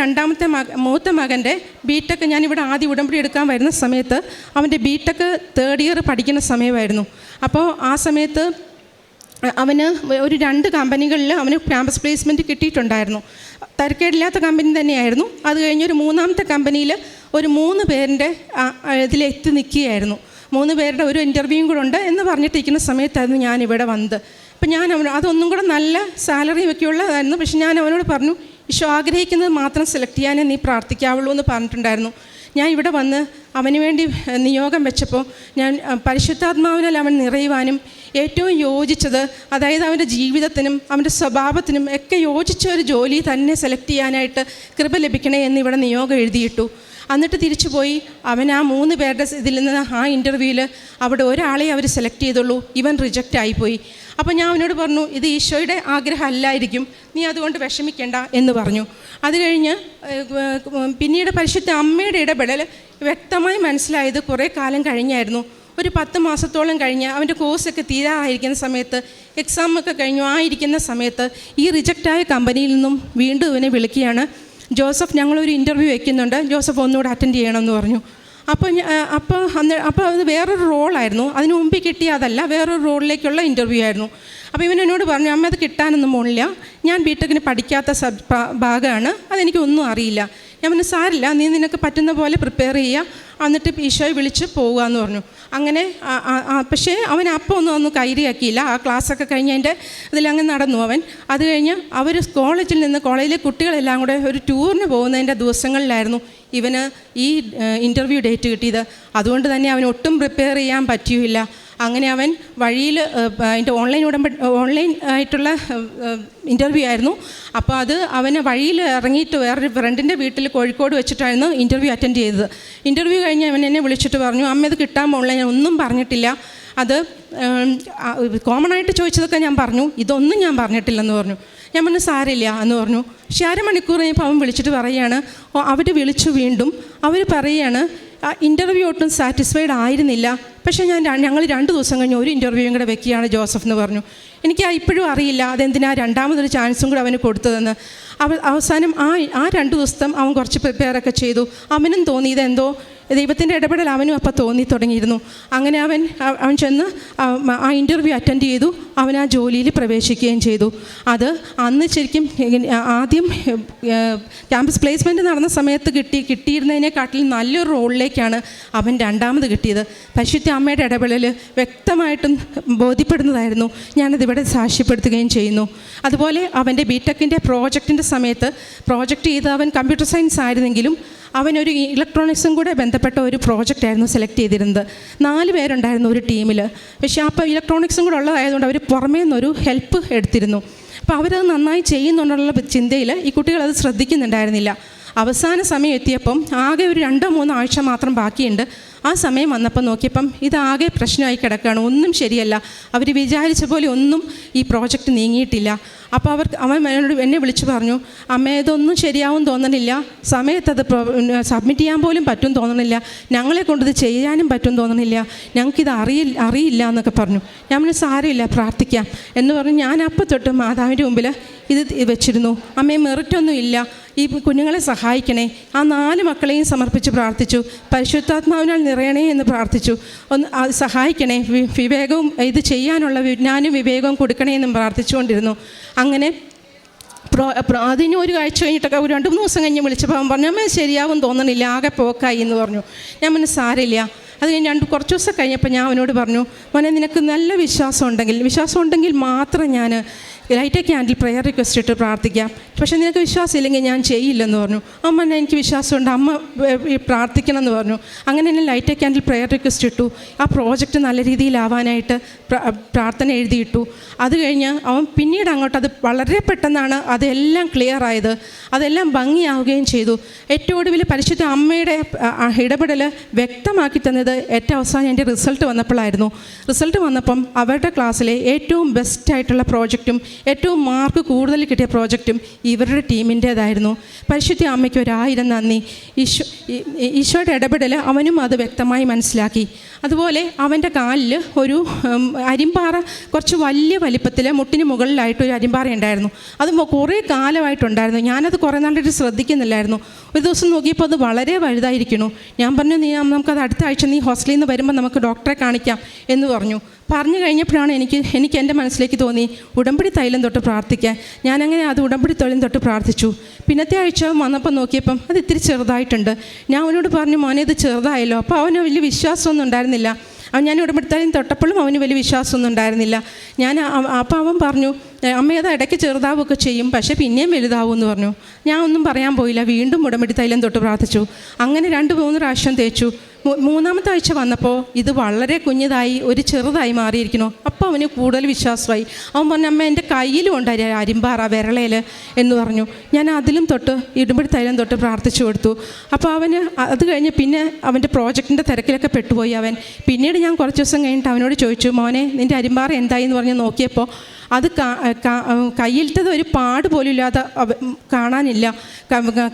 മൂത്ത മകൻ്റെ ബിടെക്, ഞാനിവിടെ ആദ്യം ഉടമ്പടി എടുക്കാൻ വരുന്ന സമയത്ത് അവൻ്റെ ബിടെക് 3rd ഇയർ പഠിക്കുന്ന സമയമായിരുന്നു. അപ്പോൾ ആ സമയത്ത് അവന് ഒരു 2 കമ്പനികളിൽ അവന് ക്യാമ്പസ് പ്ലേസ്മെൻറ്റ് കിട്ടിയിട്ടുണ്ടായിരുന്നു. തരക്കേടില്ലാത്ത കമ്പനി തന്നെയായിരുന്നു. അത് കഴിഞ്ഞൊരു 3ാമത്തെ കമ്പനിയിൽ ഒരു 3 പേരുടെ ഇതിലെത്തി നിൽക്കുകയായിരുന്നു. 3 പേരുടെ ഒരു ഇൻ്റർവ്യൂവും കൂടെ ഉണ്ട് എന്ന് പറഞ്ഞിട്ടിരിക്കുന്ന സമയത്തായിരുന്നു ഞാനിവിടെ വന്നത്. അപ്പം ഞാൻ അതൊന്നും കൂടെ നല്ല സാലറിയും ഒക്കെ ഉള്ളതായിരുന്നു. പക്ഷെ ഞാൻ അവനോട് പറഞ്ഞു, ഈശോ ആഗ്രഹിക്കുന്നത് മാത്രം സെലക്ട് ചെയ്യാനേ നീ പ്രാർത്ഥിക്കാവുള്ളൂ എന്ന് പറഞ്ഞിട്ടുണ്ടായിരുന്നു. ഞാൻ ഇവിടെ വന്ന് അവന് വേണ്ടി നിയോഗം വെച്ചപ്പോൾ ഞാൻ പരിശുദ്ധാത്മാവിനാൽ അവൻ നിറയുവാനും ഏറ്റവും യോജിച്ചത്, അതായത് അവൻ്റെ ജീവിതത്തിനും അവൻ്റെ സ്വഭാവത്തിനും ഒക്കെ യോജിച്ച ഒരു ജോലി തന്നെ സെലക്ട് ചെയ്യാനായിട്ട് കൃപ ലഭിക്കണേ എന്നിവിടെ നിയോഗം എഴുതിയിട്ടു. എന്നിട്ട് തിരിച്ചു പോയി അവൻ ആ 3 പേരുടെ ഇതിൽ നിന്ന് ആ ഇൻ്റർവ്യൂവിൽ അവിടെ ഒരാളെ അവർ സെലക്ട് ചെയ്തുള്ളൂ, ഇവൻ റിജക്റ്റ് ആയിപ്പോയി. അപ്പോൾ ഞാൻ അവനോട് പറഞ്ഞു, ഇത് ഈശോയുടെ ആഗ്രഹം അല്ലായിരിക്കും, നീ അതുകൊണ്ട് വിഷമിക്കേണ്ട എന്ന് പറഞ്ഞു. അത് കഴിഞ്ഞ് പിന്നീട് പരിശുദ്ധ അമ്മയുടെ ഇടപെടൽ വ്യക്തമായി മനസ്സിലായത് കുറേ കാലം കഴിഞ്ഞായിരുന്നു. ഒരു 10 മാസത്തോളം കഴിഞ്ഞ് അവൻ്റെ കോഴ്സൊക്കെ തീരായിരിക്കുന്ന സമയത്ത്, എക്സാമൊക്കെ കഴിഞ്ഞു ഇരിക്കുന്ന സമയത്ത് ഈ റിജക്റ്റായ കമ്പനിയിൽ നിന്നും വീണ്ടും ഇവനെ വിളിക്കുകയാണ്. ജോസഫ്, ഞങ്ങളൊരു ഇൻ്റർവ്യൂ വയ്ക്കുന്നുണ്ട്, ജോസഫ് ഒന്നുകൂടെ അറ്റൻഡ് ചെയ്യണമെന്ന് പറഞ്ഞു. അപ്പോൾ അത് വേറൊരു റോളായിരുന്നു, അതിന് മുമ്പിൽ കിട്ടിയ അതല്ല, വേറൊരു റോളിലേക്കുള്ള ഇൻ്റർവ്യൂ ആയിരുന്നു. അപ്പോൾ ഇവൻ എന്നോട് പറഞ്ഞു, അമ്മ അത് കിട്ടാനൊന്നും പോണില്ല, ഞാൻ ബിടെക്കിന് പഠിക്കാത്ത ഭാഗമാണ്, അതെനിക്കൊന്നും അറിയില്ല. ഞാൻ പറഞ്ഞു, സാരില്ല, നീ നിനക്ക് പറ്റുന്ന പോലെ പ്രിപ്പയർ ചെയ്യുക, എന്നിട്ട് ഈശോയെ വിളിച്ച് പോവുക എന്ന് പറഞ്ഞു. അങ്ങനെ പക്ഷേ അവൻ അപ്പോൾ ഒന്നും കൈരിയാക്കിയില്ല. ആ ക്ലാസ്സൊക്കെ കഴിഞ്ഞ് അതിൻ്റെ ഇതിലങ്ങ് നടന്നു അവൻ. അത് കഴിഞ്ഞ് അവർ കോളേജിലെ കുട്ടികളെല്ലാം കൂടെ ഒരു ടൂറിന് പോകുന്നതിൻ്റെ ദിവസങ്ങളിലായിരുന്നു ഇവന് ഈ ഇൻ്റർവ്യൂ ഡേറ്റ് കിട്ടിയത്. അതുകൊണ്ട് തന്നെ അവന് ഒട്ടും പ്രിപ്പയർ ചെയ്യാൻ പറ്റിയില്ല. അങ്ങനെ അവൻ വഴിയിൽ അതിൻ്റെ ഓൺലൈൻ ആയിട്ടുള്ള ഇൻ്റർവ്യൂ ആയിരുന്നു. അപ്പോൾ അത് അവന് വഴിയിൽ ഇറങ്ങിയിട്ട് വേറൊരു ഫ്രണ്ടിൻ്റെ വീട്ടിൽ കോഴിക്കോട് വെച്ചിട്ടായിരുന്നു ഇൻ്റർവ്യൂ അറ്റൻഡ് ചെയ്തത്. ഇൻ്റർവ്യൂ കഴിഞ്ഞ് അവൻ എന്നെ വിളിച്ചിട്ട് പറഞ്ഞു, അമ്മ ഇത് കിട്ടാൻ പോകില്ല, ഞാൻ ഒന്നും പറഞ്ഞിട്ടില്ല, അത് കോമൺ ആയിട്ട് ചോദിച്ചതൊക്കെ ഞാൻ പറഞ്ഞു, ഇതൊന്നും ഞാൻ പറഞ്ഞിട്ടില്ലെന്ന് പറഞ്ഞു. ഞാൻ പറഞ്ഞു, സാരില്ല എന്ന് പറഞ്ഞു. പക്ഷേ അരമണിക്കൂർ കഴിഞ്ഞപ്പോൾ അവൻ വിളിച്ചിട്ട് പറയുകയാണ്, അവർ വിളിച്ചു വീണ്ടും. അവർ പറയുകയാണ്, ഇൻ്റർവ്യൂ ഒട്ടും സാറ്റിസ്ഫൈഡ് ആയിരുന്നില്ല, പക്ഷേ ഞങ്ങൾ 2 ദിവസം കഴിഞ്ഞ് ഒരു ഇൻ്റർവ്യൂവും കൂടെ വെക്കുകയാണ് ജോസഫ് എന്ന് പറഞ്ഞു. എനിക്ക് ഇപ്പോഴും അറിയില്ല അതെന്തിനാ രണ്ടാമതൊരു ചാൻസും കൂടെ അവന് കൊടുത്തതെന്ന്. അവസാനം ആ 2 ദിവസം അവൻ കുറച്ച് പ്രിപ്പയറൊക്കെ ചെയ്തു. അവനും തോന്നി ഇതെന്തോ ദൈവത്തിൻ്റെ ഇടപെടൽ അവനും അപ്പം തോന്നി തുടങ്ങിയിരുന്നു. അങ്ങനെ അവൻ ചെന്ന് ആ ഇൻ്റർവ്യൂ അറ്റൻഡ് ചെയ്തു. അവൻ ആ ജോലിയിൽ പ്രവേശിക്കുകയും ചെയ്തു. അത് അന്ന് ശരിക്കും ആദ്യം ക്യാമ്പസ് പ്ലേസ്മെൻറ്റ് നടന്ന സമയത്ത് കിട്ടിയിരുന്നതിനെക്കാട്ടിലും നല്ലൊരു റോളിലേക്കാണ് അവൻ രണ്ടാമത് കിട്ടിയത്. പരിശുദ്ധ അമ്മയുടെ ഇടപെടൽ വ്യക്തമായിട്ടും ബോധ്യപ്പെടുന്നതായിരുന്നു. ഞാനതിവിടെ സാക്ഷ്യപ്പെടുത്തുകയും ചെയ്യുന്നു. അതുപോലെ അവൻ്റെ ബിടെക്കിൻ്റെ പ്രോജക്റ്റിൻ്റെ സമയത്ത് പ്രോജക്റ്റ് ചെയ്ത് അവൻ കമ്പ്യൂട്ടർ സയൻസ് ആയിരുന്നെങ്കിലും അവനൊരു ഇലക്ട്രോണിക്സും കൂടെ ബന്ധപ്പെട്ട ഒരു പ്രോജക്റ്റായിരുന്നു സെലക്ട് ചെയ്തിരുന്നത്. 4 പേരുണ്ടായിരുന്നു ഒരു ടീമിൽ. പക്ഷേ അപ്പോൾ ഇലക്ട്രോണിക്സും കൂടെ ഉള്ളതായതുകൊണ്ട് അവർ പുറമേ നിന്നൊരു ഹെൽപ്പ് എടുത്തിരുന്നു. അപ്പോൾ അവരത് നന്നായി ചെയ്യുന്നുണ്ടെന്നുള്ള ചിന്തയിൽ ഈ കുട്ടികളത് ശ്രദ്ധിക്കുന്നുണ്ടായിരുന്നില്ല. അവസാന സമയം എത്തിയപ്പം ആകെ ഒരു 2-3 ആഴ്ച മാത്രം ബാക്കിയുണ്ട്. ആ സമയം വന്നപ്പോൾ നോക്കിയപ്പം ഇതാകെ പ്രശ്നമായി കിടക്കുകയാണ്, ഒന്നും ശരിയല്ല, അവർ വിചാരിച്ച പോലെ ഒന്നും ഈ പ്രോജക്റ്റ് നീങ്ങിയിട്ടില്ല. അപ്പോൾ അവൻ എന്നെ വിളിച്ചു പറഞ്ഞു, അമ്മ ഇതൊന്നും ശരിയാവും തോന്നണില്ല, സമയത്തത് സബ്മിറ്റ് ചെയ്യാൻ പോലും പറ്റും തോന്നണില്ല, ഞങ്ങളെ കൊണ്ടിത് ചെയ്യാനും പറ്റും തോന്നണില്ല, ഞങ്ങൾക്കിത് അറിയില്ല എന്നൊക്കെ പറഞ്ഞു. ഞാൻ പറഞ്ഞു, സാരമില്ല, പ്രാർത്ഥിക്കാം എന്ന് പറഞ്ഞു. ഞാൻ അപ്പം തൊട്ട് മാതാവിൻ്റെ മുമ്പിൽ ഇത് വെച്ചിരുന്നു. അമ്മയെ മെറിറ്റൊന്നും ഇല്ല, ഈ കുഞ്ഞുങ്ങളെ സഹായിക്കണേ. ആ 4 മക്കളെയും സമർപ്പിച്ച് പ്രാർത്ഥിച്ചു. പരിശുദ്ധാത്മാവിനാൽ നിറയണേ എന്ന് പ്രാർത്ഥിച്ചു. ഒന്ന് സഹായിക്കണേ, വിവേകവും ഇത് ചെയ്യാനുള്ള വിജ്ഞാനവും വിവേകവും കൊടുക്കണേ എന്നും പ്രാർത്ഥിച്ചുകൊണ്ടിരുന്നു. അങ്ങനെ അതിന് ഒരു ആഴ്ച കഴിഞ്ഞിട്ടൊക്കെ ഒരു 2-3 ദിവസം കഴിഞ്ഞ് വിളിച്ചപ്പോൾ അവൻ പറഞ്ഞു, അമ്മ ശരിയാവും തോന്നണില്ല, ആകെ പോക്കായി എന്ന് പറഞ്ഞു. ഞാൻ പറഞ്ഞു, സാരമില്ല. അത് കഴിഞ്ഞ് കുറച്ച് ദിവസം കഴിഞ്ഞപ്പോൾ ഞാൻ അവനോട് പറഞ്ഞു, മോനെ നിനക്ക് നല്ല വിശ്വാസം ഉണ്ടെങ്കിൽ മാത്രം ഞാൻ ലൈറ്റ് ക്യാൻഡിൽ പ്രെയർ റിക്വസ്റ്റ് ഇട്ട് പ്രാർത്ഥിക്കാം, പക്ഷേ നിനക്ക് വിശ്വാസം ഇല്ലെങ്കിൽ ഞാൻ ചെയ്യില്ലെന്ന് പറഞ്ഞു. അമ്മ എനിക്ക് വിശ്വാസമുണ്ട്, അമ്മ പ്രാർത്ഥിക്കണം എന്ന് പറഞ്ഞു. അങ്ങനെ തന്നെ ലൈറ്റ് ക്യാൻഡിൽ പ്രെയർ റിക്വസ്റ്റ് ഇട്ടു. ആ പ്രോജക്റ്റ് നല്ല രീതിയിലാവാനായിട്ട് പ്രാർത്ഥന എഴുതിയിട്ടു. അത് കഴിഞ്ഞ് അവൻ പിന്നീട് അങ്ങോട്ട് അത് വളരെ പെട്ടെന്നാണ് അതെല്ലാം ക്ലിയർ ആയത്, അതെല്ലാം ഭംഗിയാവുകയും ചെയ്തു. ഏറ്റവും ഒടുവിൽ പരിശുദ്ധ അമ്മയുടെ ഇടപെടൽ വ്യക്തമാക്കി തന്നത് ഏറ്റവും അവസാനം എൻ്റെ റിസൾട്ട് വന്നപ്പോഴായിരുന്നു. റിസൾട്ട് വന്നപ്പം അവരുടെ ക്ലാസ്സിലെ ഏറ്റവും ബെസ്റ്റായിട്ടുള്ള പ്രോജക്റ്റും ഏറ്റവും മാർക്ക് കൂടുതൽ കിട്ടിയ പ്രോജക്റ്റും ഇവരുടെ ടീമിൻ്റേതായിരുന്നു. പരിശുദ്ധ അമ്മയ്ക്ക് 1000 നന്ദി. ഈശോയുടെ ഇടപെടൽ അവനും അത് വ്യക്തമായി മനസ്സിലാക്കി. അതുപോലെ അവൻ്റെ കാലിൽ ഒരു അരിമ്പാറ, കുറച്ച് വലിയ വലിപ്പത്തിൽ മുട്ടിന് മുകളിലായിട്ടൊരു അരിമ്പാറ ഉണ്ടായിരുന്നു. അത് കുറേ കാലമായിട്ടുണ്ടായിരുന്നു. ഞാനത് കുറേ നാളായിട്ട് ശ്രദ്ധിക്കുന്നില്ലായിരുന്നു. ഒരു ദിവസം നോക്കിയപ്പോൾ അത് വളരെ വലുതായിരിക്കണു. ഞാൻ പറഞ്ഞു, നമുക്കത് അടുത്ത ആഴ്ച നീ ഹോസ്റ്റലിൽ നിന്ന് വരുമ്പോൾ നമുക്ക് ഡോക്ടറെ കാണിക്കാം എന്ന് പറഞ്ഞു കഴിഞ്ഞപ്പോഴാണ് എനിക്ക് എൻ്റെ മനസ്സിലേക്ക് തോന്നി ഉടമ്പടി തൈലം തൊട്ട് പ്രാർത്ഥിക്കാൻ. ഞാനങ്ങനെ അത് ഉടമ്പടി തൈലം തൊട്ട് പ്രാർത്ഥിച്ചു. പിന്നത്തെ ആഴ്ച വന്നപ്പോൾ നോക്കിയപ്പം അത് ഇത്തിരി ചെറുതായിട്ടുണ്ട്. ഞാൻ അവനോട് പറഞ്ഞു, മോനെ ഇത് ചെറുതായല്ലോ. അപ്പോൾ അവന് വലിയ വിശ്വാസമൊന്നും ഉണ്ടായിരുന്നില്ല. ഞാൻ ഉടമ്പടി തൈലം തൊട്ടപ്പോഴും അവന് വലിയ വിശ്വാസമൊന്നും ഉണ്ടായിരുന്നില്ല. അപ്പോൾ അവൻ പറഞ്ഞു, അമ്മ അത് ഇടയ്ക്ക് ചെറുതാവുകയൊക്കെ ചെയ്യും, പക്ഷേ പിന്നെയും വലുതാവും എന്ന് പറഞ്ഞു. ഞാൻ ഒന്നും പറയാൻ പോയില്ല, വീണ്ടും ഉടമ്പടി തൈലം തൊട്ട് പ്രാർത്ഥിച്ചു. അങ്ങനെ 2-3 പ്രാവശ്യം തേച്ചു. മൂന്നാമത്തെ ആഴ്ച വന്നപ്പോൾ ഇത് വളരെ കുഞ്ഞതായി ഒരു ചെറുതായി മാറിയിരിക്കണു. അപ്പോൾ അവന് കൂടുതൽ വിശ്വാസമായി. അവൻ പറഞ്ഞു, അമ്മ എൻ്റെ കയ്യിലും ഉണ്ടായി അരിമ്പാറ വിരളയിൽ എന്ന് പറഞ്ഞു. ഞാൻ അതിലും തൊട്ട് ഇടുമ്പടി തൈലം തൊട്ട് പ്രാർത്ഥിച്ചു കൊടുത്തു. അപ്പോൾ അവന് അത് കഴിഞ്ഞ് പിന്നെ അവൻ്റെ പ്രോജക്റ്റിൻ്റെ തിരക്കിലൊക്കെ പെട്ടുപോയി അവൻ. പിന്നീട് ഞാൻ കുറച്ച് ദിവസം കഴിഞ്ഞിട്ട് അവനോട് ചോദിച്ചു, മോനെ നിൻ്റെ അരിമ്പാറ എന്തായി എന്ന് പറഞ്ഞ് നോക്കിയപ്പോൾ അത് കയ്യിലത്തത് ഒരു പാട് പോലും ഇല്ലാതെ കാണാനില്ല.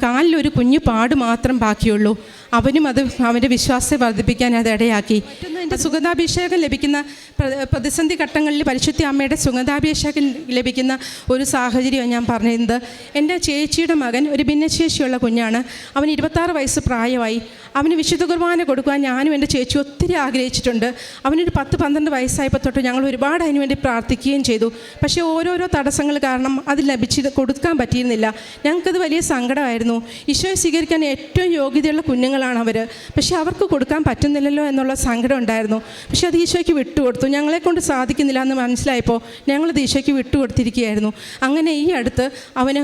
കാലിലൊരു കുഞ്ഞു പാട് മാത്രം ബാക്കിയുള്ളൂ. അവനും അത് അവൻ്റെ വിശ്വാസത്തെ വർദ്ധിപ്പിക്കാൻ അത് ഇടയാക്കി. എൻ്റെ സുഗന്ധാഭിഷേകം ലഭിക്കുന്ന പ്രതിസന്ധി ഘട്ടങ്ങളിൽ പരിശുദ്ധ അമ്മയുടെ സുഗന്ധാഭിഷേകം ലഭിക്കുന്ന ഒരു സാഹചര്യമാണ് ഞാൻ പറഞ്ഞിരുന്നത്. എൻ്റെ ചേച്ചിയുടെ മകൻ ഒരു ഭിന്നശേഷിയുള്ള കുഞ്ഞാണ്. അവന് 26 വയസ്സ് പ്രായമായി. അവന് വിശുദ്ധ കുർബാന കൊടുക്കുവാൻ ഞാനും എൻ്റെ ചേച്ചി ഒത്തിരി ആഗ്രഹിച്ചിട്ടുണ്ട്. അവനൊരു 10-12 വയസ്സായപ്പോൾ തൊട്ട് ഞങ്ങൾ ഒരുപാട് അതിനു വേണ്ടി പ്രാർത്ഥിക്കുകയും ചെയ്തു. പക്ഷേ ഓരോരോ തടസ്സങ്ങൾ കാരണം അത് കൊടുക്കാൻ പറ്റിയിരുന്നില്ല. ഞങ്ങൾക്കത് വലിയ സങ്കടമായിരുന്നു. ഈശോയെ സ്വീകരിക്കാൻ ഏറ്റവും യോഗ്യതയുള്ള കുഞ്ഞുങ്ങളാണ് അവർ. പക്ഷേ അവർക്ക് കൊടുക്കാൻ പറ്റുന്നില്ലല്ലോ എന്നുള്ള സങ്കടം ഉണ്ടായിരുന്നു. പക്ഷേ അത് ഈശോയ്ക്ക് വിട്ടുകൊടുത്തു. ഞങ്ങളെക്കൊണ്ട് സാധിക്കുന്നില്ല എന്ന് മനസ്സിലായപ്പോൾ ഞങ്ങളത് ഈശോയ്ക്ക് വിട്ടുകൊടുത്തിരിക്കുകയായിരുന്നു. അങ്ങനെ ഈ അടുത്ത് അവന്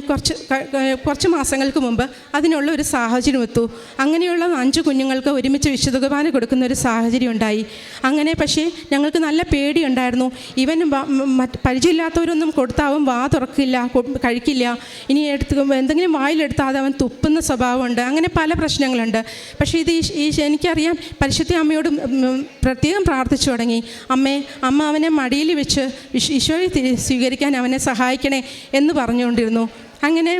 കുറച്ച് മാസങ്ങൾക്ക് മുമ്പ് അതിനുള്ള ഒരു സാഹചര്യം എത്തു. അങ്ങനെയുള്ള 5 കുഞ്ഞുങ്ങൾക്ക് ഒരുമിച്ച് വിശുദ്ധ കുർബാന കൊടുക്കുന്ന ഒരു സാഹചര്യം ഉണ്ടായി. അങ്ങനെ പക്ഷേ ഞങ്ങൾക്ക് നല്ല പേടിയുണ്ടായിരുന്നു. ഇവൻ പരിചയമില്ലാത്തവരൊന്നും കൊടുത്താവും വാ തുറക്കില്ല, കഴിക്കില്ല. ഇനി എന്തെങ്കിലും വായിലെടുത്താൽ അവൻ തുപ്പുന്ന സ്വഭാവമുണ്ട്. അങ്ങനെ പല പ്രശ്നങ്ങളുണ്ട്. പക്ഷേ ഇത് എനിക്കറിയാം, പരിശുദ്ധ അമ്മയോട് പ്രത്യേകം പ്രാർത്ഥിച്ചു തുടങ്ങി. അമ്മ അവനെ മടിയിൽ വെച്ച് ഈശോയെ സ്വീകരിക്കാൻ അവനെ സഹായിക്കണേ എന്ന് പറഞ്ഞുകൊണ്ടിരുന്നു. അങ്ങനെ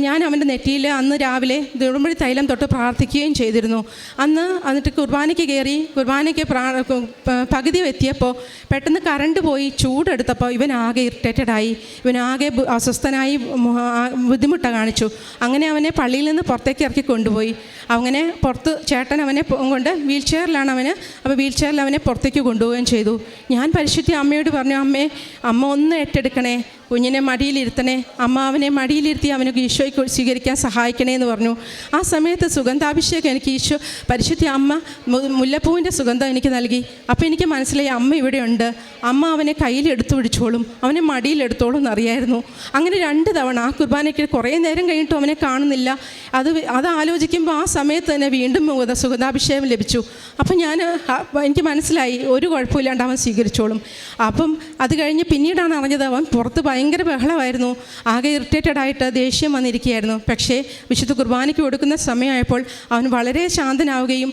ഞാൻ അവൻ്റെ നെറ്റിയിൽ അന്ന് രാവിലെ ഉടമ്പടി തൈലം തൊട്ട് പ്രാർത്ഥിക്കുകയും ചെയ്തിരുന്നു. എന്നിട്ട് കുർബാനയ്ക്ക് കയറി കുർബാനയ്ക്ക് പകുതി എത്തിയപ്പോൾ പെട്ടെന്ന് കറണ്ട് പോയി. ചൂടെടുത്തപ്പോൾ ഇവനാകെ ഇറിറ്റേറ്റഡായി, ഇവനാകെ അസ്വസ്ഥനായി, ബുദ്ധിമുട്ട് കാണിച്ചു. അങ്ങനെ അവനെ പള്ളിയിൽ നിന്ന് പുറത്തേക്ക് ഇറക്കി കൊണ്ടുപോയി. അങ്ങനെ പുറത്ത് ചേട്ടൻ അവനെ കൊണ്ട് വീൽ ചെയറിലാണ് അവന്. അപ്പോൾ വീൽ ചെയറിൽ അവനെ പുറത്തേക്ക് കൊണ്ടുപോവുകയും ചെയ്തു. ഞാൻ പരിശുദ്ധ അമ്മയോട് പറഞ്ഞു, അമ്മ ഒന്ന് ഏറ്റെടുക്കണേ, കുഞ്ഞിനെ മടിയിലിരുത്തണേ, അമ്മ അവനെ മടിയിലിരുത്തി അവനൊക്കെ ഈശോയ്ക്ക് സ്വീകരിക്കാൻ സഹായിക്കണേ എന്ന് പറഞ്ഞു. ആ സമയത്ത് സുഗന്ധാഭിഷേകം എനിക്ക് പരിശുദ്ധ അമ്മ മുല്ലപ്പൂവിൻ്റെ സുഗന്ധം എനിക്ക് നൽകി. അപ്പോൾ എനിക്ക് മനസ്സിലായി അമ്മ ഇവിടെയുണ്ട്, അമ്മ അവനെ കയ്യിൽ എടുത്തു പിടിച്ചോളും, അവനെ മടിയിലെടുത്തോളും എന്നറിയായിരുന്നു. അങ്ങനെ 2 തവണ ആ കുർബാനയ്ക്ക് കുറേ നേരം കഴിഞ്ഞിട്ടും അവനെ കാണുന്നില്ല. അത് ആലോചിക്കുമ്പോൾ ആ സമയത്ത് തന്നെ വീണ്ടും സുഗന്ധാഭിഷേകം ലഭിച്ചു. അപ്പം എനിക്ക് മനസ്സിലായി ഒരു കുഴപ്പമില്ലാണ്ട് അവൻ സ്വീകരിച്ചോളും. അപ്പം അത് കഴിഞ്ഞ് പിന്നീടാണ് അറിഞ്ഞത് അവൻ പുറത്ത് ഭയങ്കര ബഹളമായിരുന്നു, ആകെ ഇറിറ്റേറ്റഡായിട്ട് ദേഷ്യം വന്നിരിക്കുകയായിരുന്നു. പക്ഷേ വിശുദ്ധ കുർബാനയ്ക്ക് കൊടുക്കുന്ന സമയമായപ്പോൾ അവൻ വളരെ ശാന്തനാവുകയും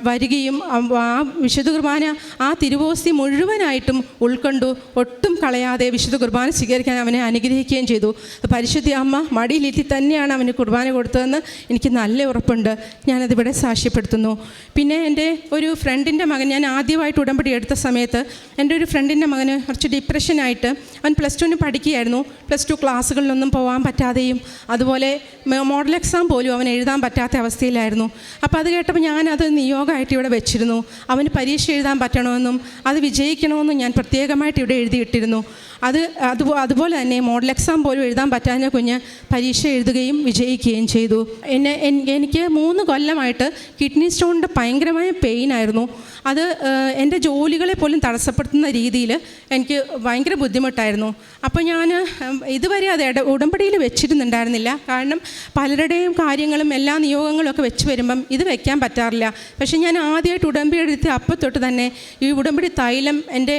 വരികയും ആ വിശുദ്ധ കുർബാന ആ തിരുവോസ്തി മുഴുവനായിട്ടും ഉൾക്കൊണ്ടു ഒട്ടും കളയാതെ വിശുദ്ധ കുർബാന സ്വീകരിക്കാൻ അവനെ അനുഗ്രഹിക്കുകയും ചെയ്തു. പരിശുദ്ധ അമ്മ മടിയിലിരുത്തി തന്നെയാണ് അവന് കുർബാന കൊടുത്തതെന്ന് എനിക്ക് നല്ല ഉറപ്പുണ്ട്. ഞാനതിവിടെ സാക്ഷ്യപ്പെടുത്തുന്നു. പിന്നെ എൻ്റെ ഒരു ഫ്രണ്ടിൻ്റെ മകൻ, ഞാൻ ആദ്യമായിട്ട് ഉടമ്പടി എടുത്ത സമയത്ത് എൻ്റെ ഒരു ഫ്രണ്ടിൻ്റെ മകന് കുറച്ച് ഡിപ്രഷനായിട്ട് അവൻ +2 പഠിക്കുകയായിരുന്നു. +2 ക്ലാസ്സുകളിലൊന്നും പോകാൻ പറ്റാതെയും അതുപോലെ മോഡൽ എക്സാം പോലും അവൻ എഴുതാൻ പറ്റാത്ത അവസ്ഥയിലായിരുന്നു. അപ്പോൾ അത് കേട്ടപ്പോൾ ഞാനത് നിയോഗമായിട്ട് ഇവിടെ വെച്ചിരുന്നു. അവന് പരീക്ഷ എഴുതാൻ പറ്റണമെന്നും അത് വിജയിക്കണമെന്നും ഞാൻ പ്രത്യേകമായിട്ട് ഇവിടെ എഴുതിയിട്ടിരുന്നു. അതുപോലെ തന്നെ മോഡൽ എക്സാം പോലും എഴുതാൻ പറ്റാഞ്ഞ കുഞ്ഞ് പരീക്ഷ എഴുതുകയും വിജയിക്കുകയും ചെയ്തു. എനിക്ക് 3 കൊല്ലമായിട്ട് കിഡ്നി സ്റ്റോണിൻ്റെ ഭയങ്കരമായ പെയിനായിരുന്നു. അത് എൻ്റെ ജോലികളെ പോലും തടസ്സപ്പെടുത്തുന്ന രീതിയിൽ എനിക്ക് ഭയങ്കര ബുദ്ധിമുട്ടായിരുന്നു. അപ്പോൾ ഞാൻ ഇതുവരെ അത് ഉടമ്പടിയിൽ വെച്ചിരുന്നുണ്ടായിരുന്നില്ല. കാരണം പലരുടെയും കാര്യങ്ങളും എല്ലാ നിയോഗങ്ങളും ഒക്കെ വെച്ച് വരുമ്പം ഇത് വെക്കാൻ പറ്റാറില്ല. പക്ഷേ ഞാൻ ആദ്യമായിട്ട് ഉടമ്പടി എടുത്ത് അപ്പം തൊട്ട് തന്നെ ഈ ഉടമ്പടി തൈലം എൻ്റെ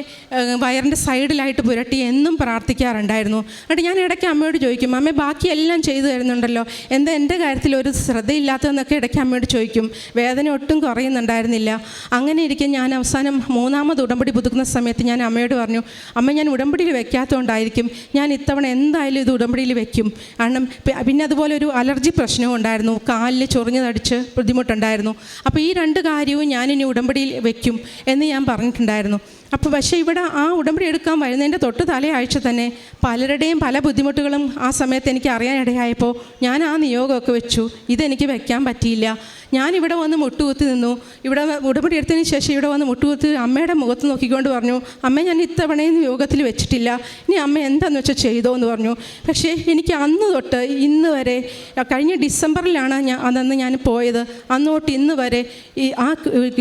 വയറിൻ്റെ സൈഡിലായിട്ട് പുരട്ടി എന്നും പ്രാർത്ഥിക്കാറുണ്ടായിരുന്നു. എന്നിട്ട് ഞാൻ ഇടയ്ക്ക് അമ്മയോട് ചോദിക്കും, അമ്മ ബാക്കിയെല്ലാം ചെയ്തു തരുന്നുണ്ടല്ലോ, എന്താ എൻ്റെ കാര്യത്തിൽ ഒരു ശ്രദ്ധയില്ലാത്തതെന്നൊക്കെ ഇടയ്ക്ക് അമ്മയോട് ചോദിക്കും. വേദന ഒട്ടും കുറയുന്നുണ്ടായിരുന്നില്ല. അങ്ങനെ ഇരിക്കെ ഞാൻ അവസാനം 3ാമത് ഉടമ്പടി പുതുക്കുന്ന സമയത്ത് ഞാൻ അമ്മയോട് പറഞ്ഞു, അമ്മ ഞാൻ ഉടമ്പടിയിൽ വെക്കാത്തതുകൊണ്ടായിരിക്കും, ഞാൻ ഇത്തവണ എന്തായാലും ഇത് ഉടമ്പടിയിൽ വെക്കും. കാരണം പിന്നെ അതുപോലെ ഒരു അലർജി പ്രശ്നവും ഉണ്ടായിരുന്നു, കാലിൽ ചൊറിഞ്ഞ് തടിച്ച് ബുദ്ധിമുട്ടുണ്ടായിരുന്നു. അപ്പോൾ ഈ 2 കാര്യവും ഞാനിനി ഉടമ്പടിയിൽ വെക്കും എന്ന് ഞാൻ പറഞ്ഞിട്ടുണ്ടായിരുന്നു. അപ്പോൾ പക്ഷേ ഇവിടെ ആ ഉടമ്പടി എടുക്കാൻ വരുന്നതിൻ്റെ തൊട്ട് തലയാഴ്ച തന്നെ പലരുടെയും പല ബുദ്ധിമുട്ടുകളും ആ സമയത്ത് എനിക്ക് അറിയാനിടയായപ്പോൾ ഞാൻ ആ നിയോഗമൊക്കെ വെച്ചു. ഇതെനിക്ക് വെക്കാൻ പറ്റിയില്ല. ഞാനിവിടെ വന്ന് മുട്ടുകുത്തി നിന്നു. ഇവിടെ ഉടമ്പടി എടുത്തതിന് ശേഷം ഇവിടെ വന്ന് മുട്ടുകുത്തി അമ്മയുടെ മുഖത്ത് നോക്കിക്കൊണ്ട് പറഞ്ഞു, അമ്മ ഞാൻ ഇത്തവണയും യോഗത്തിൽ വെച്ചിട്ടില്ല, ഇനി അമ്മ എന്താണെന്ന് വെച്ചാൽ ചെയ്തോ എന്ന് പറഞ്ഞു. പക്ഷേ എനിക്ക് അന്ന് തൊട്ട് ഇന്ന് വരെ, കഴിഞ്ഞ ഡിസംബറിലാണ് അന്ന് ഞാൻ പോയത്, അന്ന് തൊട്ട് ഇന്ന് വരെ ആ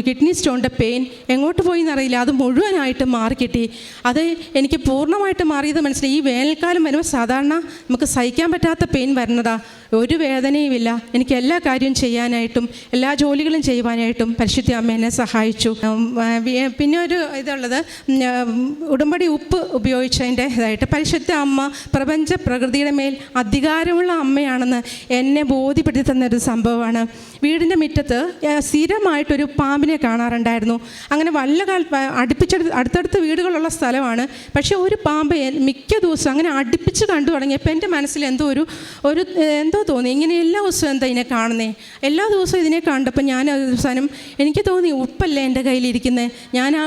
കിഡ്നി സ്റ്റോണിൻ്റെ പെയിൻ എങ്ങോട്ട് പോയി എന്നറിയില്ല, അത് മുഴുവൻ മുഴുവനായിട്ട് മാറിക്കിട്ടി. അത് എനിക്ക് പൂർണ്ണമായിട്ട് മാറിയത് മനസ്സിലായി. ഈ വേനൽക്കാലം വരുമ്പോൾ സാധാരണ നമുക്ക് സഹിക്കാൻ പറ്റാത്ത പെയിൻ വരുന്നതാ. ഒരു വേദനയുമില്ല. എനിക്ക് എല്ലാ കാര്യവും ചെയ്യാനായിട്ടും എല്ലാ ജോലികളും ചെയ്യുവാനായിട്ടും പരിശുദ്ധ അമ്മ എന്നെ സഹായിച്ചു. പിന്നെ ഒരു ഇതുള്ളത്, ഉടമ്പടി ഉപ്പ് ഉപയോഗിച്ചതിൻ്റെ ഇതായിട്ട് പരിശുദ്ധ അമ്മ പ്രപഞ്ച പ്രകൃതിയുടെ മേൽ അധികാരമുള്ള അമ്മയാണെന്ന് എന്നെ ബോധ്യപ്പെടുത്തി തന്നൊരു സംഭവമാണ്. വീടിൻ്റെ മുറ്റത്ത് സ്ഥിരമായിട്ടൊരു പാമ്പിനെ കാണാറുണ്ടായിരുന്നു. അങ്ങനെ അടുത്തടുത്ത വീടുകളുള്ള സ്ഥലമാണ്. പക്ഷേ ഒരു പാമ്പ് മിക്ക ദിവസവും അങ്ങനെ അടുപ്പിച്ച് കണ്ടു തുടങ്ങിയപ്പോൾ എൻ്റെ മനസ്സിൽ എന്തോ തോന്നി, ഇങ്ങനെ എല്ലാ ദിവസവും എന്താ ഇതിനെ കാണുന്നേ, എല്ലാ ദിവസവും ഇതിനെ കണ്ടപ്പോൾ ഞാൻ അവസാനം എനിക്ക് തോന്നി ഉപ്പല്ലേ എൻ്റെ കയ്യിലിരിക്കുന്നത്. ഞാൻ ആ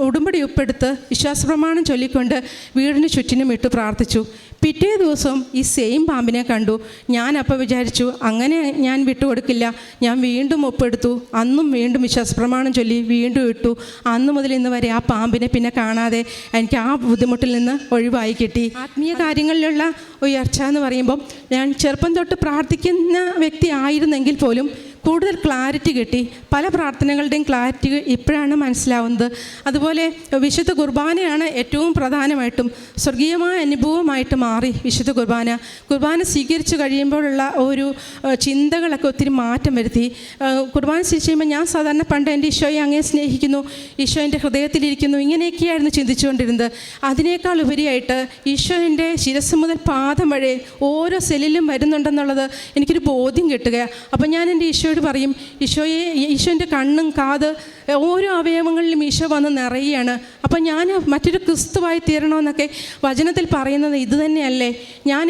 ഉടമ്പടി ഉപ്പെടുത്ത് വിശ്വാസപ്രമാണം ചൊല്ലിക്കൊണ്ട് വീടിന് ചുറ്റിനും ഇട്ട് പ്രാർത്ഥിച്ചു. പിറ്റേ ദിവസം ഈ സെയിം പാമ്പിനെ കണ്ടു. ഞാൻ അപ്പോൾ വിചാരിച്ചു, അങ്ങനെ ഞാൻ വിട്ടുകൊടുക്കില്ല. ഞാൻ വീണ്ടും ഒപ്പെടുത്തു. അന്നും വീണ്ടും വിശ്വാസപ്രമാണം ചൊല്ലി വീണ്ടും ഇട്ടു. അന്ന് മുതൽ ഇന്ന് വരെ ആ പാമ്പിനെ പിന്നെ കാണാതെ എനിക്ക് ആ ബുദ്ധിമുട്ടിൽ നിന്ന് ഒഴിവായി കിട്ടി. ആത്മീയ കാര്യങ്ങളിലുള്ള ഉയർച്ച എന്ന് പറയുമ്പം ഞാൻ ചെറുപ്പം തൊട്ട് പ്രാർത്ഥിക്കുന്ന വ്യക്തി ആയിരുന്നെങ്കിൽ പോലും കൂടുതൽ ക്ലാരിറ്റി കിട്ടി. പല പ്രാർത്ഥനകളുടെയും ക്ലാരിറ്റി ഇപ്പോഴാണ് മനസ്സിലാവുന്നത്. അതുപോലെ വിശുദ്ധ കുർബാനയാണ് ഏറ്റവും പ്രധാനമായിട്ടും സ്വർഗീയമായ അനുഭവമായിട്ട് മാറി വിശുദ്ധ കുർബാന സ്വീകരിച്ച് കഴിയുമ്പോഴുള്ള ഒരു ചിന്തകളൊക്കെ ഒത്തിരി മാറ്റം വരുത്തി. കുർബാന സ്വീകരിച്ച് കഴിയുമ്പോൾ ഞാൻ സാധാരണ പണ്ട് എൻ്റെ ഈശോയെ അങ്ങേ സ്നേഹിക്കുന്നു, ഈശോ എൻ്റെ ഹൃദയത്തിലിരിക്കുന്നു, ഇങ്ങനെയൊക്കെയായിരുന്നു ചിന്തിച്ചുകൊണ്ടിരുന്നത്. അതിനേക്കാൾ ഉപരിയായിട്ട് ഈശോ എൻ്റെ ശിരസ് മുതൽ പാദം വരെ ഓരോ സെല്ലിലും വരുന്നുണ്ടെന്നുള്ളത് എനിക്കൊരു ബോധ്യം കിട്ടുകയാണ്. അപ്പം ഞാൻ എൻ്റെ ഈശോയോട് പറയും, ഈശോൻ്റെ കണ്ണും കാത് ഓരോ അവയവങ്ങളിലും ഈശോ വന്ന് നിറയുകയാണ്. അപ്പം ഞാൻ മറ്റൊരു ക്രിസ്തുവായി തീരണമെന്നൊക്കെ വചനത്തിൽ പറയുന്നത് ഇത് തന്നെയല്ലേ. ഞാൻ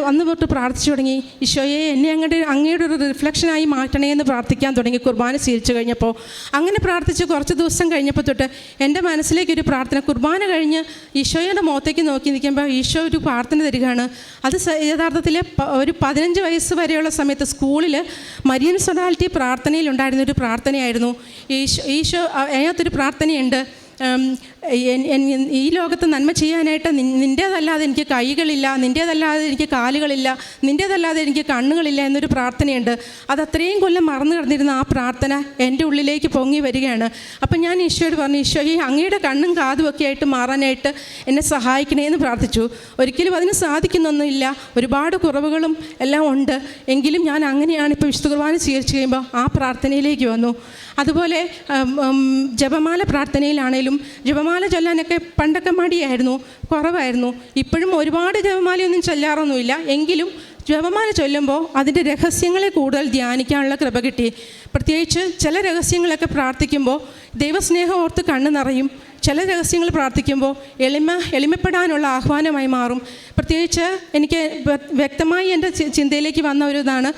അന്ന് തൊട്ട് പ്രാർത്ഥിച്ചു തുടങ്ങി, ഈശോയെ എന്നെ അങ്ങയുടെ ഒരു റിഫ്ലക്ഷനായി മാറ്റണേ എന്ന് പ്രാർത്ഥിക്കാൻ തുടങ്ങി കുർബാന സ്വീകരിച്ചു കഴിഞ്ഞപ്പോൾ. അങ്ങനെ പ്രാർത്ഥിച്ച് കുറച്ച് ദിവസം കഴിഞ്ഞപ്പോൾ തൊട്ട് എൻ്റെ മനസ്സിലേക്കൊരു പ്രാർത്ഥന, കുർബാന കഴിഞ്ഞ് ഈശോയുടെ മുഖത്തേക്ക് നോക്കി നിൽക്കുമ്പോൾ ഈശോ ഒരു പ്രാർത്ഥന തരികയാണ്. അത് യഥാർത്ഥത്തിൽ ഒരു 15 വയസ്സ് വരെയുള്ള സമയത്ത് സ്കൂളിൽ മരിയൻ സൊഡാലിറ്റി പ്രാർത്ഥനയിലുണ്ടായിരുന്നൊരു പ്രാർത്ഥനയായിരുന്നു. ഈശോ അതിനകത്തൊരു പ്രാർത്ഥനയുണ്ട്, ഈ ലോകത്ത് നന്മ ചെയ്യാനായിട്ട് നിൻ്റേതല്ലാതെ എനിക്ക് കൈകളില്ല, നിൻ്റേതല്ലാതെ എനിക്ക് കാലുകളില്ല, നിൻ്റേതല്ലാതെ എനിക്ക് കണ്ണുകളില്ല എന്നൊരു പ്രാർത്ഥനയുണ്ട്. അത് അത്രയും കൊല്ലം മറന്നു കിടന്നിരുന്ന ആ പ്രാർത്ഥന എൻ്റെ ഉള്ളിലേക്ക് പൊങ്ങി വരികയാണ്. അപ്പം ഞാൻ ഈശോയോട് പറഞ്ഞു, ഈശോ ഈ അങ്ങയുടെ കണ്ണും കാതും ഒക്കെ ആയിട്ട് മാറാനായിട്ട് എന്നെ സഹായിക്കണേ എന്ന് പ്രാർത്ഥിച്ചു. ഒരിക്കലും അതിന് സാധിക്കുന്നൊന്നുമില്ല, ഒരുപാട് കുറവുകളും എല്ലാം ഉണ്ട്. എങ്കിലും ഞാൻ അങ്ങനെയാണ് ഇപ്പോൾ വിശുദ്ധ കുർബാന സ്വീകരിച്ച് കഴിയുമ്പോൾ ആ പ്രാർത്ഥനയിലേക്ക് വന്നു. അതുപോലെ ജപമാല പ്രാർത്ഥനയിലാണേലും ജപമാല ചൊല്ലാനൊക്കെ പണ്ടൊക്കെ മടിയായിരുന്നു, കുറവായിരുന്നു. ഇപ്പോഴും ഒരുപാട് ജപമാലയൊന്നും ചൊല്ലാറൊന്നുമില്ല. എങ്കിലും ജപമാല ചൊല്ലുമ്പോൾ അതിൻ്റെ രഹസ്യങ്ങളെ കൂടുതൽ ധ്യാനിക്കാനുള്ള കൃപ കിട്ടി. പ്രത്യേകിച്ച് ചില രഹസ്യങ്ങളൊക്കെ പ്രാർത്ഥിക്കുമ്പോൾ ദൈവസ്നേഹം ഓർത്ത് കണ്ണ് നിറയും. ചില രഹസ്യങ്ങൾ പ്രാർത്ഥിക്കുമ്പോൾ എളിമപ്പെടാനുള്ള ആഹ്വാനമായി മാറും. പ്രത്യേകിച്ച് എനിക്ക് വ്യക്തമായി എൻ്റെ ചിന്തയിലേക്ക് വന്ന ഒരു ഇതാണ്,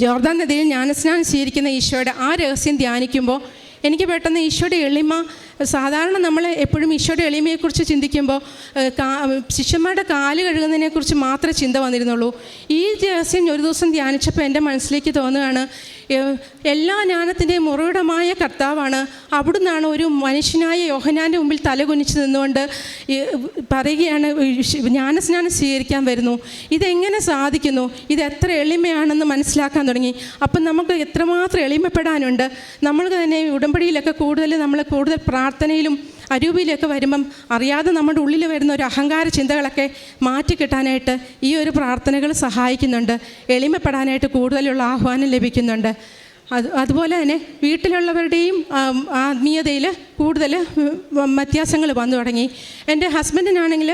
ജോർദാൻ നദിയിൽ ജ്ഞാനസ്നാനം സ്വീകരിക്കുന്ന ഈശോയുടെ ആ രഹസ്യം ധ്യാനിക്കുമ്പോൾ എനിക്ക് പെട്ടെന്ന് ഈശോയുടെ എളിമ, സാധാരണ നമ്മൾ എപ്പോഴും ഈശോയുടെ എളിമയെക്കുറിച്ച് ചിന്തിക്കുമ്പോൾ ശിഷ്യന്മാരുടെ കാല് കഴുകുന്നതിനെക്കുറിച്ച് മാത്രമേ ചിന്ത വന്നിരുന്നുള്ളൂ. ഈ രഹസ്യം ഒരു ദിവസം ധ്യാനിച്ചപ്പോൾ എൻ്റെ മനസ്സിലേക്ക് തോന്നുകയാണ്, എല്ലാ ജ്ഞാനത്തിൻ്റെയും ഉറവിടമായ കർത്താവാണ്. അവിടുന്നാണ് ഒരു മനുഷ്യനായ യോഹന്നാൻ്റെ മുമ്പിൽ തലകുനിച്ച് നിന്നുകൊണ്ട് പറയുകയാണ്, ജ്ഞാനസ്നാനം സ്വീകരിക്കാൻ വരുന്നു. ഇതെങ്ങനെ സാധിക്കുന്നു, ഇത് എത്ര എളിമയാണെന്ന് മനസ്സിലാക്കാൻ തുടങ്ങി. അപ്പം നമുക്ക് എത്രമാത്രം എളിമപ്പെടാനുണ്ട്. നമ്മൾ തന്നെ ഉടമ്പടിയിലൊക്കെ കൂടുതൽ പ്രാർത്ഥനയിലും അരൂപിയിലൊക്കെ വരുമ്പം അറിയാതെ നമ്മുടെ ഉള്ളിൽ വരുന്ന ഒരു അഹങ്കാര ചിന്തകളൊക്കെ മാറ്റിക്കിട്ടാനായിട്ട് ഈ ഒരു പ്രാർത്ഥനകൾ സഹായിക്കുന്നുണ്ട്. എളിമപ്പെടാനായിട്ട് കൂടുതലുള്ള ആഹ്വാനം ലഭിക്കുന്നുണ്ട്. അതുപോലെ തന്നെ വീട്ടിലുള്ളവരുടെയും ആത്മീയതയിൽ കൂടുതൽ വ്യത്യാസങ്ങൾ വന്നു തുടങ്ങി. എൻ്റെ ഹസ്ബൻഡിനാണെങ്കിൽ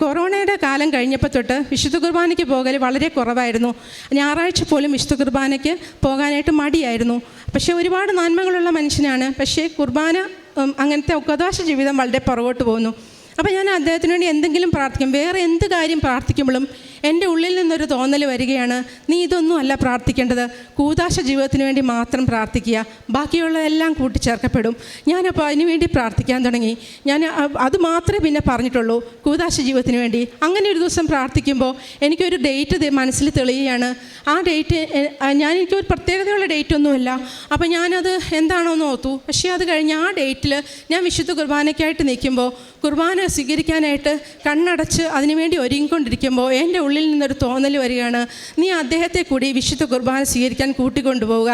കൊറോണയുടെ കാലം കഴിഞ്ഞപ്പോൾ തൊട്ട് വിശുദ്ധ കുർബാനയ്ക്ക് പോകൽ വളരെ കുറവായിരുന്നു. ഞായറാഴ്ച പോലും വിശുദ്ധ കുർബാനയ്ക്ക് പോകാനായിട്ട് മടിയായിരുന്നു. പക്ഷേ ഒരുപാട് നന്മകളുള്ള മനുഷ്യനാണ്. പക്ഷേ കുർബാന അങ്ങനത്തെ ഉപദേശ ജീവിതം വളരെ പുറകോട്ട് പോകുന്നു. അപ്പോൾ ഞാൻ അദ്ദേഹത്തിന് വേണ്ടി എന്തെങ്കിലും പ്രാർത്ഥിക്കും. വേറെ എന്ത് കാര്യം പ്രാർത്ഥിക്കുമ്പോഴും എൻ്റെ ഉള്ളിൽ നിന്നൊരു തോന്നൽ വരികയാണ്, നീ ഇതൊന്നും അല്ല പ്രാർത്ഥിക്കേണ്ടത്, കൂദാശ ജീവിതത്തിന് വേണ്ടി മാത്രം പ്രാർത്ഥിക്കുക, ബാക്കിയുള്ളതെല്ലാം കൂട്ടിച്ചേർക്കപ്പെടും. ഞാനപ്പോൾ അതിനുവേണ്ടി പ്രാർത്ഥിക്കാൻ തുടങ്ങി. ഞാൻ അത് മാത്രമേ പിന്നെ പറഞ്ഞിട്ടുള്ളൂ, കൂദാശ ജീവിതത്തിന് വേണ്ടി. അങ്ങനെ ഒരു ദിവസം പ്രാർത്ഥിക്കുമ്പോൾ എനിക്കൊരു ഡേറ്റ് മനസ്സിൽ തെളിയുകയാണ്. ആ ഡേറ്റ് എനിക്കൊരു പ്രത്യേകതയുള്ള ഡേറ്റൊന്നുമില്ല. അപ്പോൾ ഞാനത് എന്താണോ എന്ന് ഓർത്തു. പക്ഷേ അത് കഴിഞ്ഞ് ആ ഡേറ്റിൽ ഞാൻ വിശുദ്ധ കുർബാനയ്ക്കായിട്ട് നിൽക്കുമ്പോൾ കുർബാന സ്വീകരിക്കാനായിട്ട് കണ്ണടച്ച് അതിനുവേണ്ടി ഒരുങ്ങിക്കൊണ്ടിരിക്കുമ്പോൾ എൻ്റെ ഉള്ളിൽ നിന്നൊരു തോന്നൽ വരികയാണ്, നീ അദ്ദേഹത്തെ കൂടി വിശുദ്ധ കുർബാന സ്വീകരിക്കാൻ കൂട്ടിക്കൊണ്ടുപോവുക.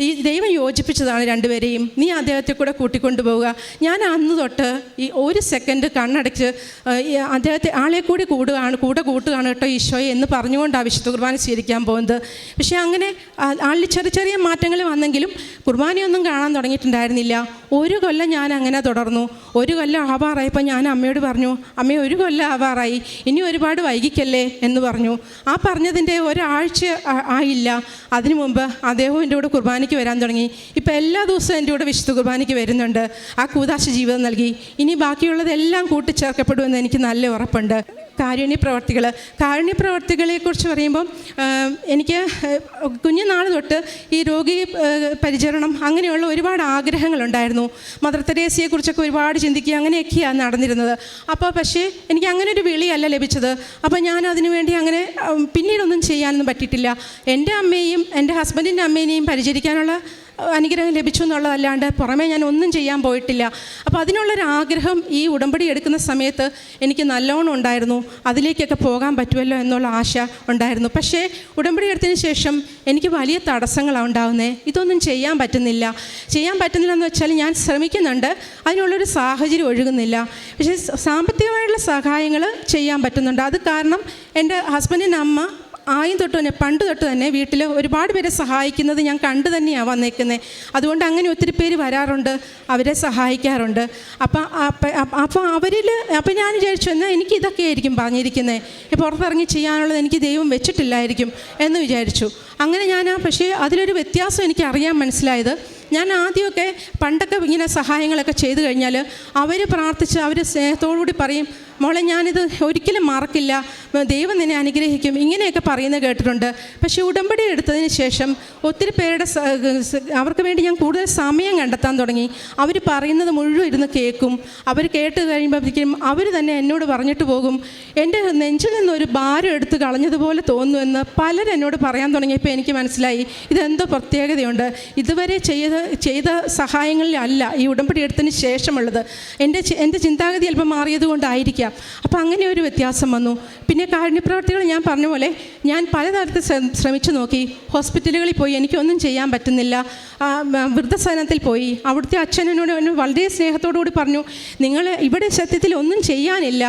ഈ ദൈവം യോജിപ്പിച്ചതാണ് രണ്ടുപേരെയും, നീ അദ്ദേഹത്തെ കൂടെ കൂട്ടിക്കൊണ്ടുപോവുക. ഞാൻ അന്ന് തൊട്ട് ഈ ഒരു സെക്കൻഡ് കണ്ണടച്ച് അദ്ദേഹത്തെ ആളെ കൂടി കൂടെ കൂട്ടുകയാണ് കേട്ടോ ഈശോയെ എന്ന് പറഞ്ഞുകൊണ്ടാണ് വിശുദ്ധ കുർബാന സ്വീകരിക്കാൻ പോകുന്നത്. പക്ഷേ അങ്ങനെ ആളിൽ ചെറിയ ചെറിയ മാറ്റങ്ങൾ വന്നെങ്കിലും കുർബാനയൊന്നും കാണാൻ തുടങ്ങിയിട്ടുണ്ടായിരുന്നില്ല. ഒരു കൊല്ലം ഞാൻ അങ്ങനെ തുടർന്നു. ഒരു കൊല്ലം ആവാറായപ്പോൾ ഞാൻ അമ്മയോട് പറഞ്ഞു, അമ്മ 1 കൊല്ലം ആവാറായി, ഇനി ഒരുപാട് വൈകിക്കല്ലേ എന്ന് പറഞ്ഞു. ആ പറഞ്ഞതിൻ്റെ ഒരാഴ്ച ആയില്ല, അതിനു മുമ്പ് അദ്ദേഹവും എൻ്റെ കൂടെ കുർബാനയ്ക്ക് വരാൻ തുടങ്ങി. ഇപ്പോൾ എല്ലാ ദിവസവും എൻ്റെ കൂടെ വിശുദ്ധ കുർബാനയ്ക്ക് വരുന്നുണ്ട്. ആ കൂദാശ ജീവിതം നൽകി. ഇനി ബാക്കിയുള്ളതെല്ലാം കൂട്ടിച്ചേർക്കപ്പെടുമെന്ന് എനിക്ക് നല്ല ഉറപ്പുണ്ട്. കാരുണ്യപ്രവർത്തികളെക്കുറിച്ച് പറയുമ്പം എനിക്ക് കുഞ്ഞുനാൾ തൊട്ട് ഈ രോഗി പരിചരണം അങ്ങനെയുള്ള ഒരുപാട് ആഗ്രഹങ്ങളുണ്ടായിരുന്നു. മദർ തെരേസയെക്കുറിച്ചൊക്കെ ഒരുപാട് ചിന്തിക്കുക, അങ്ങനെയൊക്കെയാണ് നടന്നിരുന്നത്. അപ്പോൾ പക്ഷേ എനിക്ക് അങ്ങനെ ഒരു വിളിയല്ല ലഭിച്ചത്. അപ്പോൾ ഞാൻ അതിനു വേണ്ടി അങ്ങനെ പിന്നീടൊന്നും ചെയ്യാനൊന്നും പറ്റിയിട്ടില്ല. എൻ്റെ അമ്മയെയും എൻ്റെ ഹസ്ബൻഡിൻ്റെ അമ്മേനെയും പരിചരിക്കാനുള്ള അനുഗ്രഹം ലഭിച്ചു എന്നുള്ളതല്ലാണ്ട് പുറമേ ഞാൻ ഒന്നും ചെയ്യാൻ പോയിട്ടില്ല. അപ്പോൾ അതിനുള്ളൊരാഗ്രഹം ഈ ഉടമ്പടി എടുക്കുന്ന സമയത്ത് എനിക്ക് നല്ലോണം ഉണ്ടായിരുന്നു. അതിലേക്കൊക്കെ പോകാൻ പറ്റുമല്ലോ എന്നുള്ള ആശ ഉണ്ടായിരുന്നു. പക്ഷേ ഉടമ്പടി എടുത്തതിന് ശേഷം എനിക്ക് വലിയ തടസ്സങ്ങളാണ് ഉണ്ടാകുന്നത്. ഇതൊന്നും ചെയ്യാൻ പറ്റുന്നില്ലെന്ന് വെച്ചാൽ ഞാൻ ശ്രമിക്കുന്നുണ്ട്, അതിനുള്ളൊരു സാഹചര്യം ഒഴുകുന്നില്ല. പക്ഷേ സാമ്പത്തികമായിട്ടുള്ള സഹായങ്ങൾ ചെയ്യാൻ പറ്റുന്നുണ്ട്. അത് കാരണം എൻ്റെ ഹസ്ബൻഡിൻ്റെ അമ്മ പണ്ട് തൊട്ട് തന്നെ വീട്ടിൽ ഒരുപാട് പേരെ സഹായിക്കുന്നത് ഞാൻ കണ്ടു തന്നെയാണ് വന്നേക്കുന്നത്. അതുകൊണ്ട് അങ്ങനെ ഒത്തിരി പേര് വരാറുണ്ട്, അവരെ സഹായിക്കാറുണ്ട്. അപ്പോൾ ഞാൻ വിചാരിച്ചു, എന്നാൽ എനിക്ക് ഇതൊക്കെ ആയിരിക്കും പറഞ്ഞിരിക്കുന്നത്, പുറത്തിറങ്ങി ചെയ്യാനുള്ളത് എനിക്ക് ദൈവം വെച്ചിട്ടില്ലായിരിക്കും എന്ന് വിചാരിച്ചു. അങ്ങനെ പക്ഷേ അതിലൊരു വ്യത്യാസം എനിക്ക് അറിയാൻ മനസ്സിലായത്, ഞാൻ ആദ്യമൊക്കെ പണ്ടൊക്കെ ഇങ്ങനെ സഹായങ്ങളൊക്കെ ചെയ്തു കഴിഞ്ഞാൽ അവർ പ്രാർത്ഥിച്ച് അവർ സ്നേഹത്തോടുകൂടി പറയും, മോളെ ഞാനിത് ഒരിക്കലും മറക്കില്ല, ദൈവം നിന്നെ അനുഗ്രഹിക്കും, ഇങ്ങനെയൊക്കെ പറയുന്നത് കേട്ടിട്ടുണ്ട്. പക്ഷേ ഉടമ്പടി എടുത്തതിന് ശേഷം ഒത്തിരി പേരുടെ അവർക്ക് വേണ്ടി ഞാൻ കൂടുതൽ സമയം കണ്ടെത്താൻ തുടങ്ങി. അവർ പറയുന്നത് മുഴുവൻ ഇരുന്ന് കേൾക്കും. അവർ കേട്ട് കഴിയുമ്പോഴത്തേക്കും അവർ തന്നെ എന്നോട് പറഞ്ഞിട്ട് പോകും, എൻ്റെ നെഞ്ചിൽ നിന്നൊരു ഭാരം എടുത്ത് കളഞ്ഞതുപോലെ തോന്നുമെന്ന് പലരും എന്നോട് പറയാൻ തുടങ്ങിയപ്പോൾ എനിക്ക് മനസ്സിലായി, ഇതെന്തോ പ്രത്യേകതയുണ്ട്. ഇതുവരെ ചെയ്ത സഹായങ്ങളിലല്ല ഈ ഉടമ്പടി എടുത്തതിന് ശേഷമുള്ളത്. എൻ്റെ ചിന്താഗതി അല്പം മാറിയത് കൊണ്ടായിരിക്കാം. അപ്പോൾ അങ്ങനെ ഒരു വ്യത്യാസം വന്നു. പിന്നെ കാരുണ്യപ്രവർത്തികൾ ഞാൻ പറഞ്ഞ പോലെ ഞാൻ പലതരത്തിൽ ശ്രമിച്ചു നോക്കി. ഹോസ്പിറ്റലുകളിൽ പോയി, എനിക്കൊന്നും ചെയ്യാൻ പറ്റുന്നില്ല. വൃദ്ധസദനത്തിൽ പോയി, അവിടുത്തെ അച്ഛനോട് വളരെ സ്നേഹത്തോടുകൂടി പറഞ്ഞു, നിങ്ങൾ ഇവിടെ സത്യത്തിൽ ഒന്നും ചെയ്യാനില്ല,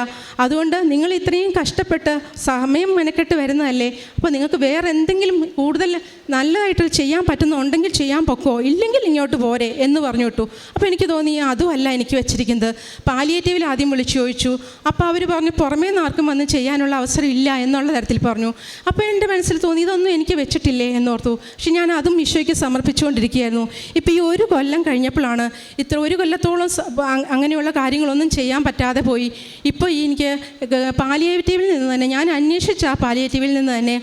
അതുകൊണ്ട് നിങ്ങൾ ഇത്രയും കഷ്ടപ്പെട്ട് സമയം മെനക്കെട്ട് വരുന്നതല്ലേ, അപ്പോൾ നിങ്ങൾക്ക് വേറെ എന്തെങ്കിലും കൂടുതൽ നല്ലതായിട്ട് ചെയ്യാൻ പറ്റുന്നുണ്ടെങ്കിൽ ചെയ്യാൻ പൊക്കോ, ഇല്ലെങ്കിൽ ഇങ്ങോട്ട് പോരെ എന്ന് പറഞ്ഞു വിട്ടു. അപ്പോൾ എനിക്ക് തോന്നി അതുമല്ല എനിക്ക് വെച്ചിരിക്കുന്നത്. പാലിയേറ്റീവിൽ ആദ്യം വിളിച്ചു ചോദിച്ചു. അപ്പോൾ അവർ പറഞ്ഞു പുറമേ നിന്ന് ആർക്കും വന്ന് ചെയ്യാനുള്ള അവസരം ഇല്ല എന്നുള്ള തരത്തിൽ പറഞ്ഞു. അപ്പോൾ എൻ്റെ മനസ്സിൽ തോന്നി ഇതൊന്നും എനിക്ക് വെച്ചിട്ടില്ലേ എന്നോർത്തു. പക്ഷെ ഞാൻ അതും ഈശോയ്ക്ക് സമർപ്പിച്ചുകൊണ്ടിരിക്കുകയായിരുന്നു. ഇപ്പോൾ ഈ 1 കൊല്ലം കഴിഞ്ഞപ്പോഴാണ് 1 കൊല്ലത്തോളം അങ്ങനെയുള്ള കാര്യങ്ങളൊന്നും ചെയ്യാൻ പറ്റാതെ പോയി. ഇപ്പോൾ എനിക്ക് പാലിയേറ്റീവിൽ നിന്ന് തന്നെ ഞാൻ അന്വേഷിച്ച ആ പാലിയേറ്റീവിൽ നിന്ന് തന്നെ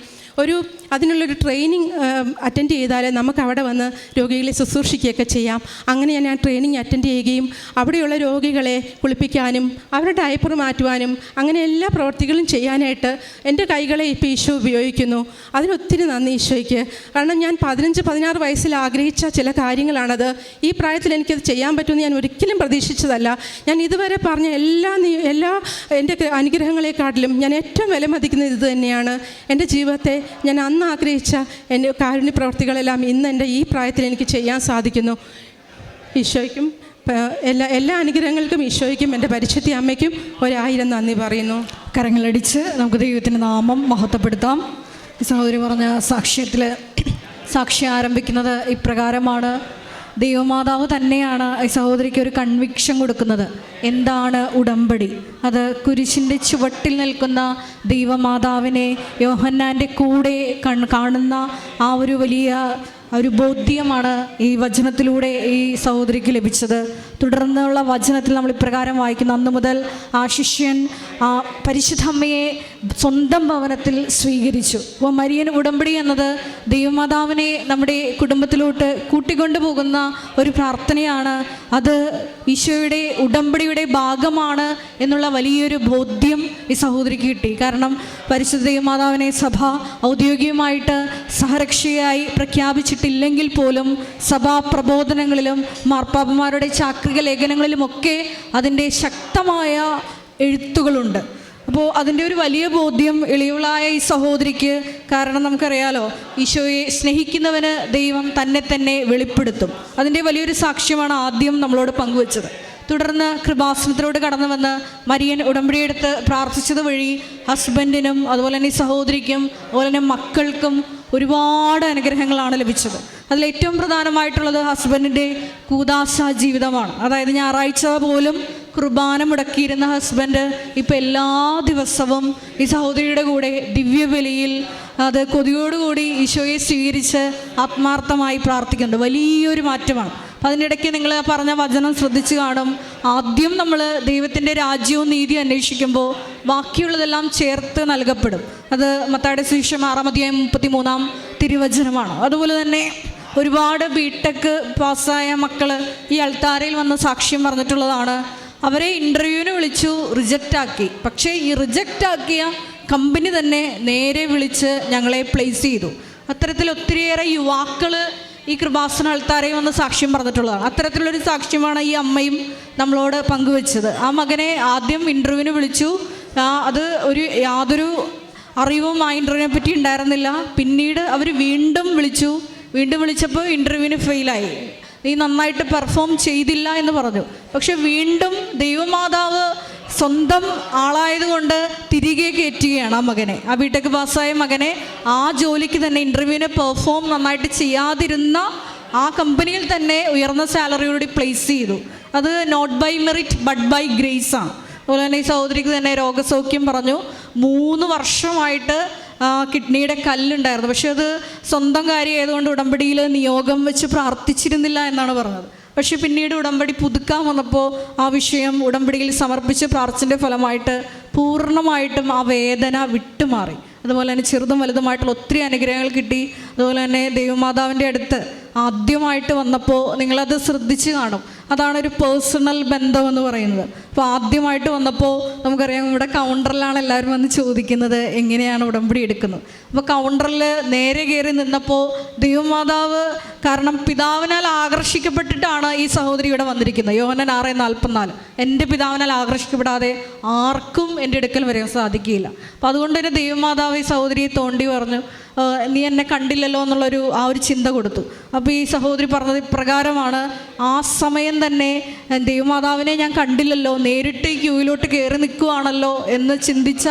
അതിനുള്ളൊരു ട്രെയിനിങ് അറ്റൻഡ് ചെയ്താൽ നമുക്ക് അവിടെ വന്ന് രോഗികളെ ശുശ്രൂഷിക്കുകയൊക്കെ ചെയ്യാം. അങ്ങനെ ഞാൻ ട്രെയിനിങ് അറ്റൻഡ് ചെയ്യുകയും അവിടെയുള്ള രോഗികളെ കുളിപ്പിക്കാനും അവരുടെ ഡയപ്പർ മാറ്റുവാനും അങ്ങനെ എല്ലാ പ്രവൃത്തികളും ചെയ്യാനായിട്ട് എൻ്റെ കൈകളെ ഇപ്പോൾ ഈശോ ഉപയോഗിക്കുന്നു. അതിനൊത്തിരി നന്ദി ഈശോയ്ക്ക്. കാരണം ഞാൻ 15-16 വയസ്സിൽ ആഗ്രഹിച്ച ചില കാര്യങ്ങളാണത്. ഈ പ്രായത്തിൽ എനിക്കത് ചെയ്യാൻ പറ്റുമെന്ന് ഞാൻ ഒരിക്കലും പ്രതീക്ഷിച്ചതല്ല. ഞാൻ ഇതുവരെ പറഞ്ഞ എല്ലാ എൻ്റെ അനുഗ്രഹങ്ങളെക്കാട്ടിലും ഞാൻ ഏറ്റവും വിലമതിക്കുന്നത് ഇത് തന്നെയാണ്. എൻ്റെ ജീവിതത്തെ ഞാൻ അന്ന് ആഗ്രഹിച്ച എൻ്റെ കാരുണ്യ പ്രവർത്തികളെല്ലാം ഇന്ന് എൻ്റെ ഈ പ്രായത്തിൽ എനിക്ക് ചെയ്യാൻ സാധിക്കുന്നു. ഈശോയ്ക്കും എല്ലാ അനുഗ്രഹങ്ങൾക്കും ഈശോയ്ക്കും എൻ്റെ പരിശുദ്ധ അമ്മയ്ക്കും 1000 നന്ദി പറയുന്നു. കരങ്ങളടിച്ച് നമുക്ക് ദൈവത്തിൻ്റെ നാമം മഹത്വപ്പെടുത്താം. സഹോദരി പറഞ്ഞ സാക്ഷ്യം ആരംഭിക്കുന്നത് ഇപ്രകാരമാണ്. ദൈവമാതാവ് തന്നെയാണ് ഈ സഹോദരിക്ക് ഒരു കൺവിക്ഷൻ കൊടുക്കുന്നത്. എന്താണ് ഉടമ്പടി? അത് കുരിശിൻ്റെ ചുവട്ടിൽ നിൽക്കുന്ന ദൈവമാതാവിനെ യോഹന്നാൻ്റെ കൂടെ കാണുന്ന ആ ഒരു വലിയ ഒരു ബോധ്യമാണ് ഈ വചനത്തിലൂടെ ഈ സഹോദരിക്ക് ലഭിച്ചത്. തുടർന്നുള്ള വചനത്തിൽ നമ്മൾ ഇപ്രകാരം വായിക്കുന്നു, അന്നു മുതൽ ആ ശിഷ്യൻ ആ പരിശുദ്ധ അമ്മയെ സ്വന്തം ഭവനത്തിൽ സ്വീകരിച്ചു. അപ്പോൾ മരിയൻ ഉടമ്പടി എന്നത് ദൈവമാതാവിനെ നമ്മുടെ കുടുംബത്തിലോട്ട് കൂട്ടിക്കൊണ്ടു പോകുന്ന ഒരു പ്രാർത്ഥനയാണ്. അത് ഈശോയുടെ ഉടമ്പടിയുടെ ഭാഗമാണ് എന്നുള്ള വലിയൊരു ബോധ്യം ഈ സഹോദരിക്ക് കിട്ടി. കാരണം പരിശുദ്ധ ദൈവമാതാവിനെ സഭ ഔദ്യോഗികമായിട്ട് സഹരക്ഷയായി പ്രഖ്യാപിച്ചിട്ടില്ലെങ്കിൽ പോലും സഭാ പ്രബോധനങ്ങളിലും മാർപ്പാപ്പന്മാരുടെ ചാക്രിക ലേഖനങ്ങളിലുമൊക്കെ അതിൻ്റെ ശക്തമായ എഴുത്തുകളുണ്ട്. അപ്പോൾ അതിൻ്റെ ഒരു വലിയ ബോധ്യം എളിയവളായ ഈ സഹോദരിക്ക്, കാരണം നമുക്കറിയാലോ ഈശോയെ സ്നേഹിക്കുന്നവന് ദൈവം തന്നെ തന്നെ വെളിപ്പെടുത്തും. അതിൻ്റെ വലിയൊരു സാക്ഷ്യമാണ് ആദ്യം നമ്മളോട് പങ്കുവച്ചത്. തുടർന്ന് കൃപാസനത്തിലോട് കടന്നു വന്ന് മരിയൻ ഉടമ്പടിയെടുത്ത് പ്രാർത്ഥിച്ചത് വഴി ഹസ്ബൻഡിനും അതുപോലെ തന്നെ ഈ സഹോദരിക്കും അതുപോലെ തന്നെ മക്കൾക്കും ഒരുപാട് അനുഗ്രഹങ്ങളാണ് ലഭിച്ചത്. അതിലേറ്റവും പ്രധാനമായിട്ടുള്ളത് ഹസ്ബൻഡിൻ്റെ കൂദാശ ജീവിതമാണ്. അതായത് ഞായറാഴ്ച പോലും കുർബാന മുടക്കിയിരുന്ന ഹസ്ബൻഡ് ഇപ്പോൾ എല്ലാ ദിവസവും ഈ സഹോദരിയുടെ കൂടെ ദിവ്യബലിയിൽ അത് കൊതിയോടുകൂടി ഈശോയെ സ്വീകരിച്ച് ആത്മാർത്ഥമായി പ്രാർത്ഥിക്കുന്നുണ്ട്. വലിയൊരു മാറ്റമാണ്. അപ്പം അതിനിടയ്ക്ക് നിങ്ങൾ പറഞ്ഞ വചനം ശ്രദ്ധിച്ച് കാണും. ആദ്യം നമ്മൾ ദൈവത്തിൻ്റെ രാജ്യവും നീതി അന്വേഷിക്കുമ്പോൾ ബാക്കിയുള്ളതെല്ലാം ചേർത്ത് നൽകപ്പെടും. അത് മത്തായിയുടെ സുവിശേഷം 6:33 തിരുവചനമാണ്. അതുപോലെ തന്നെ ഒരുപാട് ബിടെക് പാസ്സായ മക്കൾ ഈ അൾത്താരയിൽ വന്ന് സാക്ഷ്യം പറഞ്ഞിട്ടുള്ളതാണ്. അവരെ ഇൻ്റർവ്യൂവിന് വിളിച്ചു, റിജക്റ്റാക്കി. പക്ഷേ ഈ റിജക്റ്റാക്കിയ കമ്പനി തന്നെ നേരെ വിളിച്ച് ഞങ്ങളെ പ്ലേസ് ചെയ്തു. അത്തരത്തിൽ ഒത്തിരിയേറെ യുവാക്കൾ ഈ കൃപാസന അൾത്താരയിൽ വന്ന് സാക്ഷ്യം പറഞ്ഞിട്ടുള്ളതാണ്. അത്തരത്തിലുള്ളൊരു സാക്ഷ്യമാണ് ഈ അമ്മയും നമ്മളോട് പങ്കുവെച്ചത്. ആ മകനെ ആദ്യം ഇൻ്റർവ്യൂവിന് വിളിച്ചു. അത് യാതൊരു അറിവും ആ ഇൻ്റർവ്യൂവിനെ പറ്റി ഉണ്ടായിരുന്നില്ല. പിന്നീട് അവർ വീണ്ടും വിളിച്ചപ്പോൾ ഇൻ്റർവ്യൂവിന് ഫെയിലായി. നീ നന്നായിട്ട് പെർഫോം ചെയ്തില്ല എന്ന് പറഞ്ഞു. പക്ഷെ വീണ്ടും ദൈവമാതാവ് സ്വന്തം ആളായതുകൊണ്ട് തിരികെ കയറ്റുകയാണ് ആ മകനെ, ആ ബിടെക് പാസ്സായ മകനെ ആ ജോലിക്ക് തന്നെ ഇൻ്റർവ്യൂവിന് പെർഫോം നന്നായിട്ട് ചെയ്യാതിരുന്ന ആ കമ്പനിയിൽ തന്നെ ഉയർന്ന സാലറിയോട് പ്ലേസ് ചെയ്തു. അത് not by merit but by grace ആണ്. അതുപോലെ തന്നെ ഈ സഹോദരിക്ക് തന്നെ രോഗസൗഖ്യം പറഞ്ഞു. 3 വർഷമായിട്ട് കിഡ്നിയുടെ കല്ലുണ്ടായിരുന്നു. പക്ഷെ അത് സ്വന്തം കാര്യമായതുകൊണ്ട് ഉടമ്പടിയിൽ നിയോഗം വെച്ച് പ്രാർത്ഥിച്ചിരുന്നില്ല എന്നാണ് പറഞ്ഞത്. പക്ഷെ പിന്നീട് ഉടമ്പടി പുതുക്കാൻ വന്നപ്പോൾ ആ വിഷയം ഉടമ്പടിയിൽ സമർപ്പിച്ച് പ്രാർത്ഥനയുടെ ഫലമായിട്ട് പൂർണ്ണമായിട്ടും ആ വേദന വിട്ടുമാറി. അതുപോലെ തന്നെ ചെറുതും വലുതുമായിട്ടുള്ള ഒത്തിരി അനുഗ്രഹങ്ങൾ കിട്ടി. അതുപോലെ തന്നെ ദൈവമാതാവിൻ്റെ അടുത്ത് ആദ്യമായിട്ട് വന്നപ്പോൾ നിങ്ങളത് ശ്രദ്ധിച്ച് കാണും. അതാണ് ഒരു പേഴ്സണൽ ബന്ധം എന്ന് പറയുന്നത്. അപ്പോൾ ആദ്യമായിട്ട് വന്നപ്പോൾ നമുക്കറിയാം ഇവിടെ കൗണ്ടറിലാണ് എല്ലാവരും വന്ന് ചോദിക്കുന്നത് എങ്ങനെയാണ് ഉടമ്പടി എടുക്കുന്നത്. അപ്പോൾ കൗണ്ടറിൽ നേരെ കയറി നിന്നപ്പോൾ ദൈവമാതാവ്, കാരണം പിതാവിനാൽ ആകർഷിക്കപ്പെട്ടിട്ടാണ് ഈ സഹോദരി ഇവിടെ വന്നിരിക്കുന്നത്. യോഹന്നാൻ 6:44 എൻ്റെ പിതാവിനാൽ ആകർഷിക്കപ്പെടാതെ ആർക്കും എൻ്റെ അടുക്കൽ വരാൻ സാധിക്കുകയില്ല. അപ്പോൾ അതുകൊണ്ട് തന്നെ ദൈവമാതാവ് ഈ സഹോദരിയെ തോണ്ടി പറഞ്ഞു, നീ എന്നെ കണ്ടില്ലല്ലോ എന്നുള്ളൊരു ആ ഒരു ചിന്ത കൊടുത്തു. അപ്പോൾ ഈ സഹോദരി പറഞ്ഞത് ഇപ്രകാരമാണ്, ആ സമയം തന്നെ ദൈവമാതാവിനെ ഞാൻ കണ്ടില്ലല്ലോ, നേരിട്ട് ഈ ക്യൂവിലോട്ട് കയറി നിൽക്കുകയാണല്ലോ എന്ന് ചിന്തിച്ച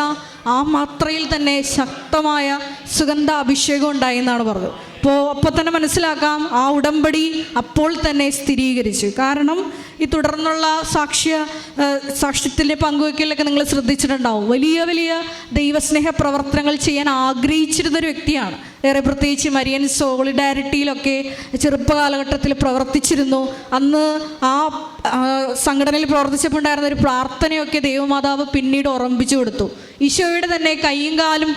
ആ മാത്രയിൽ തന്നെ ശക്തമായ സുഗന്ധ അഭിഷേകം ഉണ്ടായി എന്നാണ് പറഞ്ഞത്. അപ്പോൾ തന്നെ മനസ്സിലാക്കാം ആ ഉടമ്പടി അപ്പോൾ തന്നെ സ്ഥിരീകരിച്ചു. കാരണം ഈ തുടർന്നുള്ള സാക്ഷ്യത്തിൻ്റെ പങ്കുവയ്ക്കലൊക്കെ നിങ്ങൾ ശ്രദ്ധിച്ചിട്ടുണ്ടാവും. വലിയ വലിയ ദൈവസ്നേഹ പ്രവർത്തനങ്ങൾ ചെയ്യാൻ ആഗ്രഹിച്ചിരുന്നൊരു വ്യക്തിയാണ്. ഏറെ പ്രത്യേകിച്ച് മരിയൻ സോളിഡാരിറ്റിയിലൊക്കെ ചെറുപ്പകാലഘട്ടത്തിൽ പ്രവർത്തിച്ചിരുന്നു. അന്ന് ആ സംഘടനയിൽ പ്രവർത്തിച്ചപ്പോൾ ഉണ്ടായിരുന്ന ഒരു പ്രാർത്ഥനയൊക്കെ ദൈവമാതാവ് പിന്നീട് ഓർമ്മിപ്പിച്ചു കൊടുത്തു. ഈശോയുടെ തന്നെ കൈയും കാലും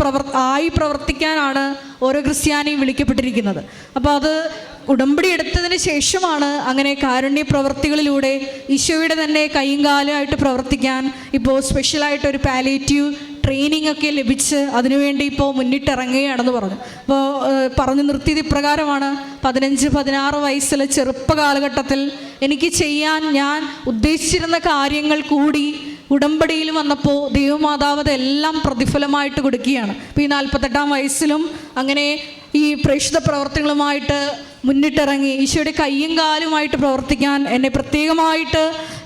പ്രവർത്തിക്കാനാണ് ഓരോ ക്രിസ്ത്യാനിയും വിളിക്കപ്പെട്ടിരിക്കുന്നത്. അപ്പോൾ അത് ഉടമ്പടി എടുത്തതിന് ശേഷമാണ് അങ്ങനെ കാരുണ്യ പ്രവർത്തികളിലൂടെ ഈശോയുടെ തന്നെ കൈയും കാലുമായിട്ട് പ്രവർത്തിക്കാൻ ഇപ്പോൾ സ്പെഷ്യലായിട്ടൊരു പാലിയേറ്റീവ് ട്രെയിനിങ് ഒക്കെ ലഭിച്ച് അതിനുവേണ്ടി ഇപ്പോൾ മുന്നിട്ടിറങ്ങുകയാണെന്ന് പറഞ്ഞു. അപ്പോൾ പറഞ്ഞു നിർത്തിയത് ഇപ്രകാരമാണ്: 15-16 വയസ്സിലെ ചെറുപ്പകാലഘട്ടത്തിൽ എനിക്ക് ചെയ്യാൻ ഞാൻ ഉദ്ദേശിച്ചിരുന്ന കാര്യങ്ങൾ കൂടി ഉടമ്പടിയിൽ വന്നപ്പോൾ ദൈവമാതാവ് അതെല്ലാം പ്രതിഫലമായിട്ട് കൊടുക്കുകയാണ്. ഇപ്പോൾ ഈ 48-ാം വയസ്സിലും അങ്ങനെ ഈ പ്രേക്ഷിത പ്രവർത്തനങ്ങളുമായിട്ട് മുന്നിട്ടിറങ്ങി ഈശോയുടെ കയ്യും കാലുമായിട്ട് പ്രവർത്തിക്കാൻ എന്നെ പ്രത്യേകമായിട്ട്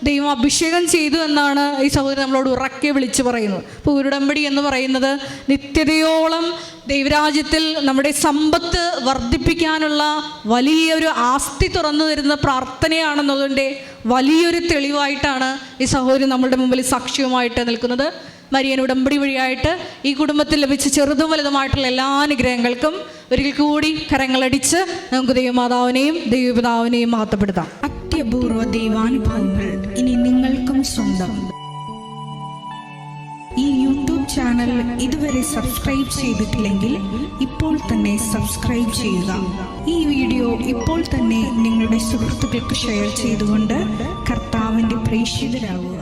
ദൈവം അഭിഷേകം ചെയ്തു എന്നാണ് ഈ സഹോദരൻ നമ്മളോട് ഉറക്കെ വിളിച്ചു പറയുന്നത്. അപ്പോൾ ഉടമ്പടി എന്ന് പറയുന്നത് നിത്യതയോളം ദൈവരാജ്യത്തിൽ നമ്മുടെ സമ്പത്ത് വർദ്ധിപ്പിക്കാനുള്ള വലിയൊരു ആസ്തി തുറന്നു തരുന്ന പ്രാർത്ഥനയാണെന്നതിൻ്റെ വലിയൊരു തെളിവായിട്ടാണ് ഈ സഹോദരൻ നമ്മളുടെ മുമ്പിൽ സാക്ഷ്യവുമായിട്ട് നിൽക്കുന്നത്. മരിയൻ ഉടമ്പടി വഴിയായിട്ട് ഈ കുടുംബത്തിൽ ലഭിച്ച ചെറുതും വലുതുമായിട്ടുള്ള എല്ലാ അനുഗ്രഹങ്ങൾക്കും ഒരിക്കൽ കൂടി കരങ്ങളടിച്ച് നമുക്ക് ദൈവമാതാവിനെയും ദൈവപിതാവിനെയും മഹത്വപ്പെടുത്താം. അത്യപൂർവ ദൈവാനുഭവങ്ങൾ ഇനി നിങ്ങൾക്കും സ്വന്തം. ഈ യൂട്യൂബ് ചാനൽ ഇതുവരെ സബ്സ്ക്രൈബ് ചെയ്തിട്ടില്ലെങ്കിൽ ഇപ്പോൾ തന്നെ സബ്സ്ക്രൈബ് ചെയ്യുക. ഈ വീഡിയോ ഇപ്പോൾ തന്നെ നിങ്ങളുടെ സുഹൃത്തുക്കൾക്ക് ഷെയർ ചെയ്തുകൊണ്ട് കർത്താവിൻ്റെ പ്രേക്ഷിതരാകുക.